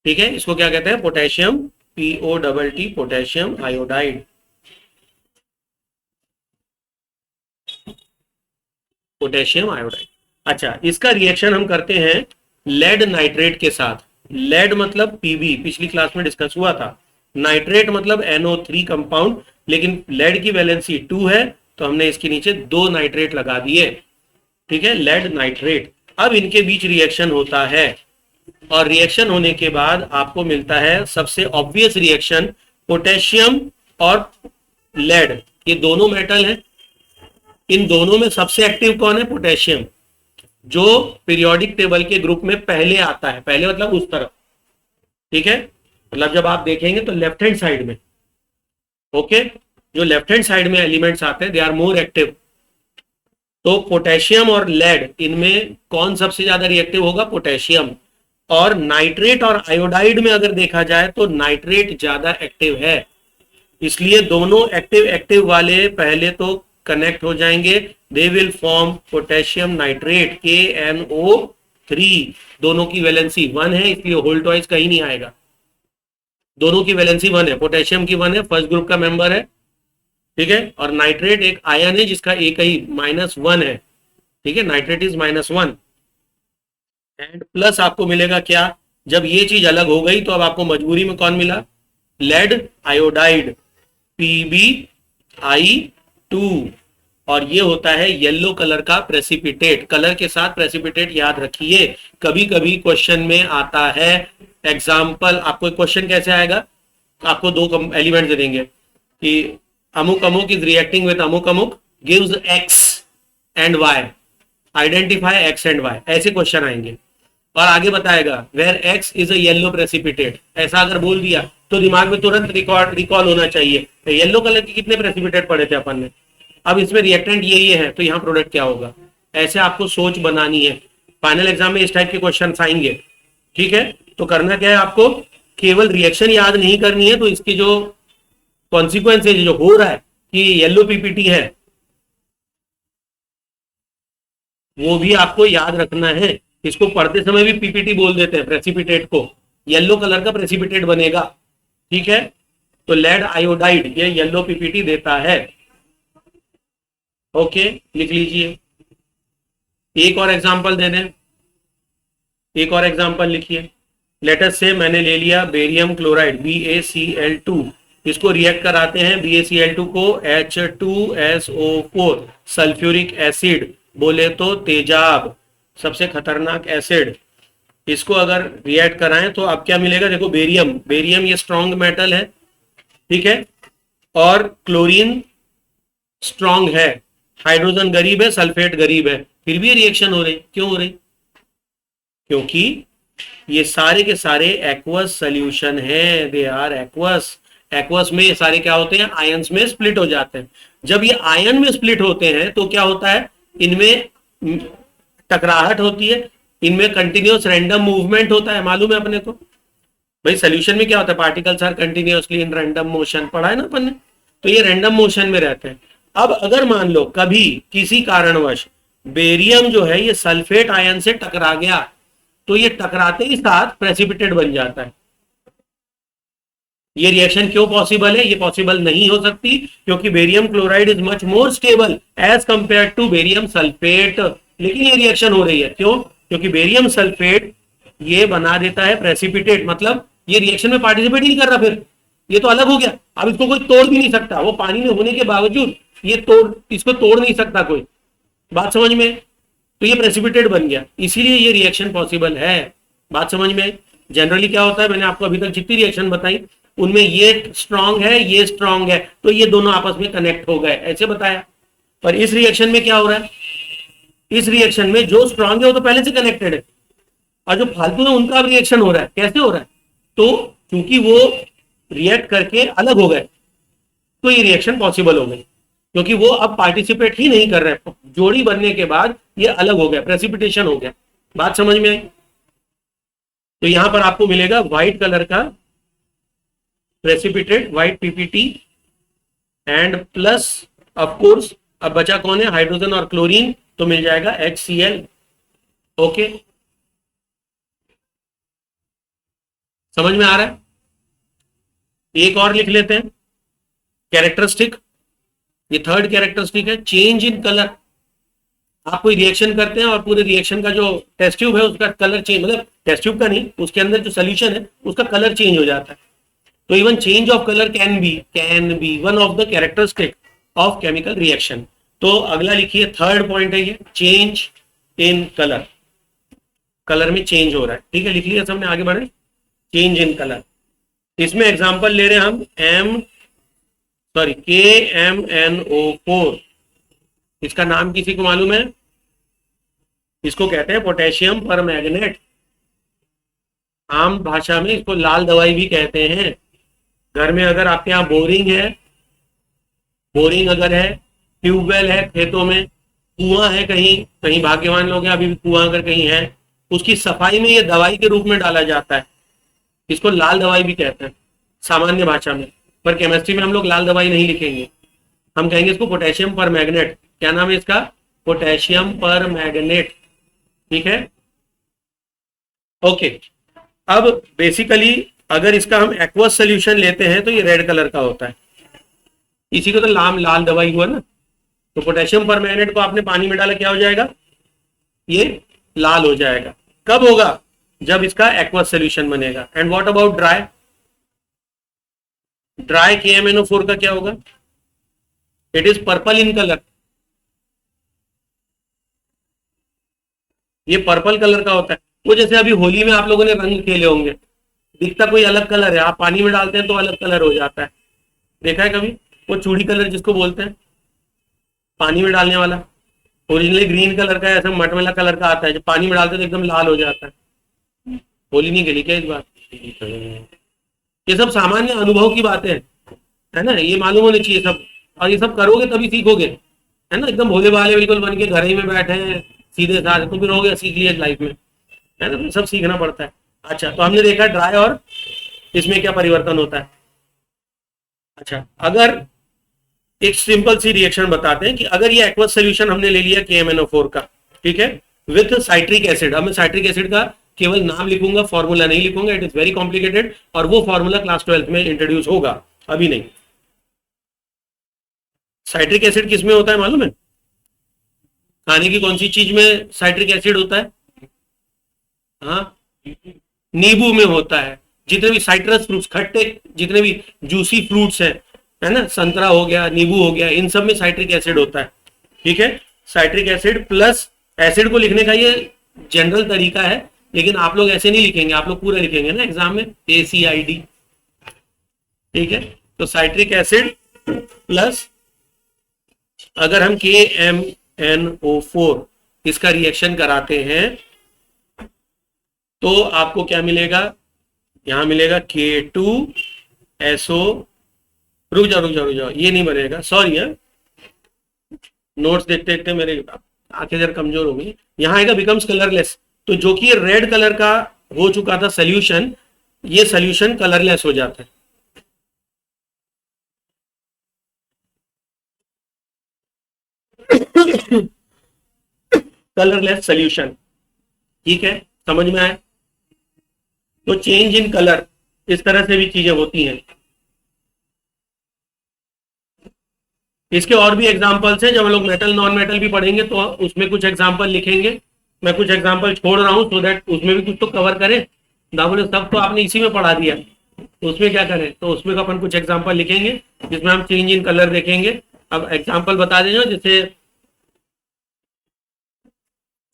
ठीक है, इसको क्या कहते हैं, potassium POTT, potassium iodide, potassium iodide. अच्छा, इसका रिएक्शन हम करते हैं लेड नाइट्रेट के साथ। लेड मतलब पीबी, पिछली क्लास में डिस्कस हुआ था। नाइट्रेट मतलब NO3 कंपाउंड, लेकिन लेड की वैलेंसी 2 है तो हमने इसके नीचे 2 नाइट्रेट लगा दिए। ठीक है, लेड नाइट्रेट। अब इनके बीच रिएक्शन होता है और रिएक्शन होने के बाद आपको मिलता है सबसे ऑब्वियस रिएक्शन, पोटेशियम और लेड, ये दोनों मेटल हैं। इन दोनों में सबसे एक्टिव कौन है, पोटेशियम, जो पीरियोडिक टेबल के ग्रुप में पहले आता है। पहले मतलब उस तरफ, ठीक है, मतलब जब आप देखेंगे तो लेफ्ट हैंड साइड में। ओके, जो लेफ्ट हैंड साइड में एलिमेंट्स आते हैं दे आर मोर एक्टिव। तो पोटेशियम और लेड, इनमें कौन सबसे ज्यादा रिएक्टिव होगा, पोटेशियम। और नाइट्रेट और आयोडाइड में अगर देखा जाए तो नाइट्रेट ज्यादा एक्टिव है, इसलिए दोनों एक्टिव एक्टिव वाले पहले तो कनेक्ट हो जाएंगे, they will form potassium nitrate KNO3। दोनों की वैलेंसी 1 है, इसलिए होल्ट वाइज कहीं नहीं आएगा। दोनों की वैलेंसी 1 है, पोटेशियम की 1 है, फर्स्ट ग्रुप का मेंबर है। ठीक है, और नाइट्रेट एक आयन है जिसका एक ही -1 है। ठीक है, नाइट्रेट इज -1 एंड प्लस आपको मिलेगा क्या, जब ये चीज अलग हो गई तो अब आपको मजबूरी में कौन मिला, लेड आयोडाइड PbI2, और ये होता है येलो कलर का प्रेसिपिटेट। कलर के साथ प्रेसिपिटेट याद रखिए, कभी कभी क्वेश्चन में आता है। एग्जाम्पल, आपको क्वेश्चन कैसे आएगा, आपको 2 एलिमेंट दे देंगे कि अमुक अमुक इज रिएक्टिंग विद अमुक अमुक gives X and Y, identify X and Y, ऐसे क्वेश्चन आएंगे। और आगे बताएगा where X is a yellow precipitate, ऐसा अगर बोल दिया तो दिमाग में तुरंत रिकॉल होना चाहिए, तो येलो कलर के कितने प्रेसिपिटेट पढ़े थे अपन ने, अब इसमें रिएक्टेंट ये है तो यहाँ प्रोडक्ट क्या होगा। ऐसे आपको सोच बनानी है, फाइनल एग्जाम में इस टाइप के क्वेश्चन आएंगे। ठीक है, तो करना क्या है, आपको केवल रिएक्शन याद नहीं करनी है, तो इसकी जो कॉन्सिक्वेंसेज जो हो रहा है कि येलो PPT है वो भी आपको याद रखना है। इसको पढ़ते समय भी PPT बोल देते हैं, प्रेसिपिटेट को, येलो कलर का प्रेसिपिटेट बनेगा। ठीक है, तो लेड आयोडाइड ये येलो PPT देता है। ओके, लिख लीजिए। एक और एग्जांपल दे दें, एक और एग्जांपल लिखिए। लेट अस से मैंने ले लिया बेरियम क्लोराइड BaCl2, इसको रिएक्ट कराते हैं BaCl2 को H2SO4, सल्फ्यूरिक एसिड, बोले तो तेजाब, सबसे खतरनाक एसिड। इसको अगर रिएक्ट कराएं तो अब क्या मिलेगा, देखो बेरियम, बेरियम ये स्ट्रॉन्ग मेटल है। ठीक है, और क्लोरीन स्ट्रॉन्ग है, हाइड्रोजन गरीब है, सल्फेट गरीब है, फिर भी रिएक्शन हो रही। क्यों हो रही, क्योंकि ये सारे के सारे एक्वस सॉल्यूशन है, दे आर एक्वस। एक्वस में ये सारे क्या होते हैं, आयंस में स्प्लिट हो जाते हैं। जब ये आयन में स्प्लिट होते हैं तो क्या होता है, इनमें टकराहट होती है, इनमें कंटिन्यूअस रैंडम मूवमेंट होता है। मालूम है अपने को भाई, सोल्यूशन में क्या होता है, particles are continuously in random motion, पढ़ा है ना अपन ने, तो ये रैंडम मोशन में रहते हैं। अब अगर मान लो कभी किसी कारणवश बेरियम जो है ये सल्फेट आयन से टकरा गया तो ये टकराते ही साथ प्रेसिपिटेट बन जाता है। ये रिएक्शन क्यों पॉसिबल है, ये पॉसिबल नहीं हो सकती क्योंकि barium chloride is much more stable as compare to barium sulphate. लेकिन ये रिएक्शन हो रही है, क्यों, क्योंकि बेरियम सल्फेट ये बना देता है प्रेसिपिटेट, मतलब ये रिएक्शन में पार्टिसिपेट ही नहीं कर रहा, फिर ये तो अलग हो गया। अब इसको कोई तोड़ भी नहीं सकता, वो पानी में होने के बावजूद इसको तोड़ नहीं सकता कोई। बात समझ में? तो ये प्रेसिपिटेट बन गया, इसीलिए ये रिएक्शन पॉसिबल है। बात समझ में? जनरली क्या होता है, मैंने आपको अभी तक जितनी रिएक्शन बताई उनमें ये स्ट्रांग है, ये स्ट्रांग है, तो ये दोनों आपस में कनेक्ट हो गए, ऐसे बताया। पर इस रिएक्शन में क्या हो रहा है, इस रिएक्शन में जो स्ट्रांग है वो तो पहले से कनेक्टेड है, और जो फालतू है उनका रिएक्शन हो रहा है। कैसे हो रहा है? तो क्योंकि वो रिएक्ट करके अलग हो गए, तो ये रिएक्शन पॉसिबल हो गई, क्योंकि वो अब पार्टिसिपेट ही नहीं कर रहे, जोड़ी बनने के बाद ये अलग हो गया, प्रेसिपिटेशन हो गया। बात समझ में आई? तो यहां पर आपको मिलेगा व्हाइट कलर का precipitate, white PPT and plus of course अब बचा कौन है, हाइड्रोजन और क्लोरीन, तो मिल जाएगा HCl। ओके, समझ में आ रहा है? एक और लिख लेते हैं कैरेक्टरिस्टिक, ये थर्ड कैरेक्टरिस्टिक है चेंज इन कलर। आप कोई रिएक्शन करते हैं और पूरे रिएक्शन का जो टेस्ट ट्यूब है उसका कलर चेंज, मतलब टेस्ट ट्यूब का नहीं, उसके अंदर जो सोल्यूशन है उसका कलर चेंज हो जाता है। तो even change of colour can be one of the characteristic of chemical reaction. तो अगला लिखिए, थर्ड पॉइंट है ये, चेंज इन कलर, कलर में चेंज हो रहा है। ठीक है, लिख लिया सबने, आगे बढ़े। चेंज इन कलर, इसमें एग्जांपल ले रहे हैं हम KMNO4। इसका नाम किसी को मालूम है? इसको कहते हैं पोटेशियम परमैंगनेट, आम भाषा में इसको लाल दवाई भी कहते हैं। घर में अगर आपके यहाँ बोरिंग अगर है, ट्यूबवेल है खेतों में, कुआं है, कहीं भाग्यवान लोग हैं अभी भी कुआं अगर कहीं है, उसकी सफाई में ये दवाई के रूप में डाला जाता है। इसको लाल दवाई भी कहते हैं सामान्य भाषा में, पर केमिस्ट्री में हम लोग लाल दवाई नहीं लिखेंगे, हम कहेंगे इसको पोटेशियम परमैंगनेट। क्या नाम है इसका? Potassium permanganate. ठीक है, ओके। अब बेसिकली अगर इसका हम एक्वस सोल्यूशन लेते हैं तो ये रेड कलर का होता है, इसी को तो लाल दवाई हुआ ना। तो पोटेशियम परमैंगनेट को आपने पानी में डाला, क्या हो जाएगा? ये लाल हो जाएगा। कब होगा? जब इसका एक्वस सोल्यूशन बनेगा। And what about dry KMNO4 का क्या होगा? It is purple in colour, ये पर्पल कलर का होता है। वो जैसे अभी होली में आप लोगों ने रंग खेले होंगे, दिखता कोई अलग कलर है, आप पानी में डालते हैं तो अलग कलर हो जाता है। देखा है कभी? वो चूड़ी कलर जिसको बोलते हैं, पानी में डालने वाला, ओरिजिनली ग्रीन कलर का ऐसा मटमैला कलर का आता है, जब पानी में डालते तो एकदम लाल हो जाता है। होली नहीं खेली क्या इस बार? ये सब सामान्य अनुभव की बातें हैं, है ना, ये मालूम होनी चाहिए सब, और ये सब करोगे तभी सीखोगे, है ना। एकदम भोले भाले बिल्कुल बन के घर ही में बैठे हैं सीधे साधे, तो फिर हो गया, सीख लिया लाइफ में, है ना, तो सब सीखना पड़ता है। अच्छा, तो हमने देखा ड्राई और इसमें क्या परिवर्तन होता है। अच्छा, अगर एक सिंपल सी रिएक्शन बताते हैं कि अगर ये एक्वस सोल्यूशन हमने ले लिया KMNO4 का, ठीक है, विथ साइट्रिक एसिड। अब मैं साइट्रिक एसिड का केवल नाम लिखूंगा, फॉर्मूला नहीं लिखूंगा, इट इज वेरी कॉम्प्लिकेटेड, और वो फॉर्मूला क्लास 12th में इंट्रोड्यूस होगा, अभी नहीं। साइट्रिक एसिड किस में होता है मालूम है? खाने की कौन सी चीज में साइट्रिक एसिड होता है? हाँ, नींबू में होता है। जितने भी साइट्रस फ्रूट्स, खट्टे जितने भी जूसी फ्रूट्स हैं, है ना, संतरा हो गया, नींबू हो गया, इन सब में साइट्रिक एसिड होता है। ठीक है, साइट्रिक एसिड प्लस एसिड को लिखने का ये जनरल तरीका है, लेकिन आप लोग ऐसे नहीं लिखेंगे, आप लोग पूरा लिखेंगे ना एग्जाम में, ACID। ठीक है, तो साइट्रिक एसिड प्लस अगर हम KMNO4 इसका रिएक्शन कराते हैं तो आपको क्या मिलेगा? यहां मिलेगा K2SO, रुक जाओ, ये नहीं बनेगा, सॉरी है, नोट्स देखते देखते मेरे आंखें जरा कमजोर हो गई। यहां आएगा बिकम्स कलरलेस, तो जो कि रेड कलर का हो चुका था सोल्यूशन, ये सोल्यूशन कलरलेस हो जाता है। कलरलेस सोल्यूशन, ठीक है, समझ में आए? तो चेंज इन कलर, इस तरह से भी चीजें होती हैं। इसके और भी एग्जांपल्स हैं, जब हम लोग मेटल नॉन मेटल भी पढ़ेंगे तो उसमें कुछ एग्जांपल लिखेंगे। मैं कुछ एग्जांपल छोड़ रहा हूं सो दैट उसमें भी कुछ तो कवर करें, ना बोले सब तो आपने इसी में पढ़ा दिया, तो उसमें क्या करें, तो उसमें अपन कुछ एग्जांपल लिखेंगे जिसमें हम चेंज इन कलर देखेंगे। अब एग्जांपल बता देंगे, जैसे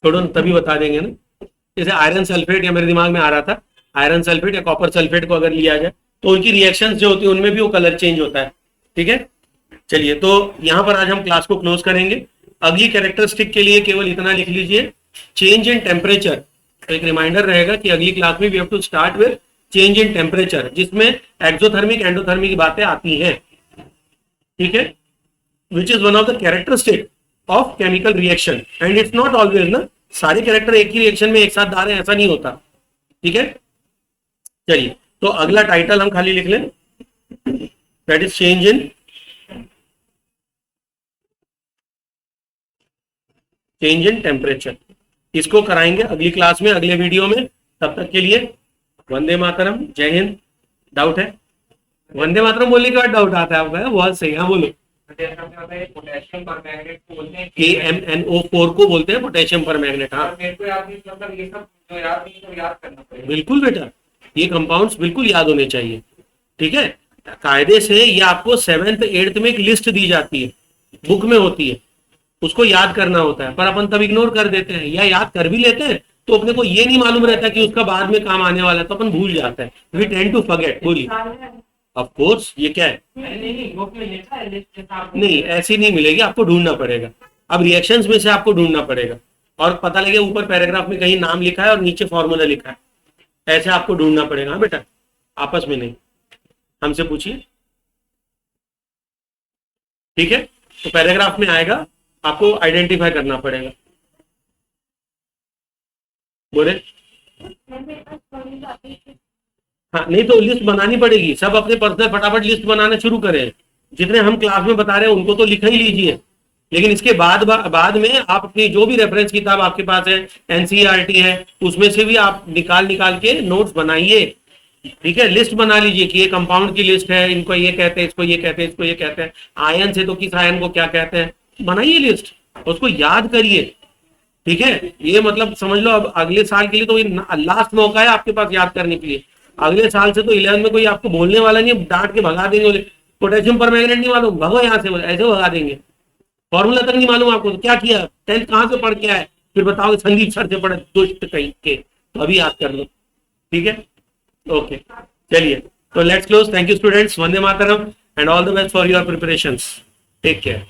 छोड़ो तभी बता देंगे ना, जैसे आयरन सल्फेट, या मेरे दिमाग में आ रहा था आयरन सल्फेट या कॉपर सल्फेट को अगर लिया जाए तो उनकी रिएक्शंस जो होती है उनमें भी वो कलर चेंज होता है। ठीक है, चलिए तो यहां पर आज हम क्लास को क्लोज करेंगे। अगली कैरेक्टरिस्टिक के लिए केवल इतना लिख लीजिए, चेंज इन टेम्परेचर। तो एक रिमाइंडर रहेगा कि अगली क्लास में we have to start with change in temperature, जिसमें एक्सोथर्मिक एंडोथर्मिक की बातें आती हैं। ठीक है, which is one of the characteristic of chemical reaction, and it's not always ना सारे कैरेक्टर एक ही रिएक्शन में एक साथ डाल रहे हैं, ऐसा नहीं होता। ठीक है, चलिए तो अगला टाइटल हम खाली लिख लें, that is change in temperature. इसको कराएंगे अगली क्लास में, अगले वीडियो में। तब तक के लिए वंदे मातरम, जय हिंद। डाउट है? वंदे मातरम बोलने के बाद डाउट आता है आपका? बहुत सही, हाँ बोलो। पोटेशियम पर मैग्नेट को बोलते हैं KMnO4 को बोलते हैं पोटेशियम पर मैग्नेट। हाँ मेरे को याद नहीं, मतलब ये सब जो याद नहीं तो याद करना पड़ेगा। बिल्कुल बेटा, ये कंपाउंड्स बिल्कुल याद होने चाहिए। ठीक है, कायदे से ये आपको 7th 8th में एक लिस्ट दी जाती है, बुक में होती है, उसको याद करना होता है, पर अपन तब इग्नोर कर देते हैं, या याद कर भी लेते हैं तो अपने को ये नहीं मालूम रहता कि उसका बाद में काम आने वाला है, तो अपन भूल जाते हैं। We tend to forget. बोलिए। ऑफ कोर्स, ये क्या है? नहीं बुक में लिखा है लिस्ट के साथ। नहीं, ऐसी नहीं मिलेगी, आपको ढूंढना पड़ेगा। अब रिएक्शंस में से आपको ढूंढना पड़ेगा, और पता लगे ऊपर पैराग्राफ में कहीं नाम लिखा है और नीचे फॉर्मूला लिखा है, ऐसे आपको ढूंढना पड़ेगा। हाँ बेटा, आपस में नहीं, हमसे पूछिए। ठीक है, तो पैराग्राफ में आएगा, आपको आइडेंटिफाई करना पड़ेगा। बोले। हाँ, नहीं तो लिस्ट बनानी पड़ेगी, सब अपने पर्सनल फटाफट लिस्ट बनाना शुरू करें। जितने हम क्लास में बता रहे हैं उनको तो लिख ही लीजिए, लेकिन इसके बाद में आप अपनी जो भी रेफरेंस किताब आपके पास है, एनसीईआरटी है, उसमें से भी आप निकाल के नोट्स बनाइए। ठीक है, लिस्ट बना लीजिए कि ये कंपाउंड की लिस्ट है, इनको ये कहते हैं, इसको ये कहते हैं, इसको ये कहते हैं, आयन से तो किस आयन को क्या कहते हैं, बनाइए लिस्ट, उसको याद करिए। ठीक है, ये मतलब समझ लो अब अगले साल के लिए तो लास्ट मौका है आपके पास याद करने के लिए। अगले साल से तो 11 में कोई आपको बोलने वाला नहीं, डांट के भगा देंगे, बोले पोटेशियम पर मैग्नेट नहीं मालूम, भगो यहाँ से, ऐसे भगा देंगे। फॉर्मूला तक नहीं मालूम आपको, तो क्या किया, 10th कहाँ से पढ़ के आए, फिर बताओगे संदीप सर से पढ़े दुष्ट कहीं के, तो अभी याद कर लो। ठीक है, ओके, चलिए तो let's close. Thank you students, वंदे मातरम and all the best for your preparations. Take care.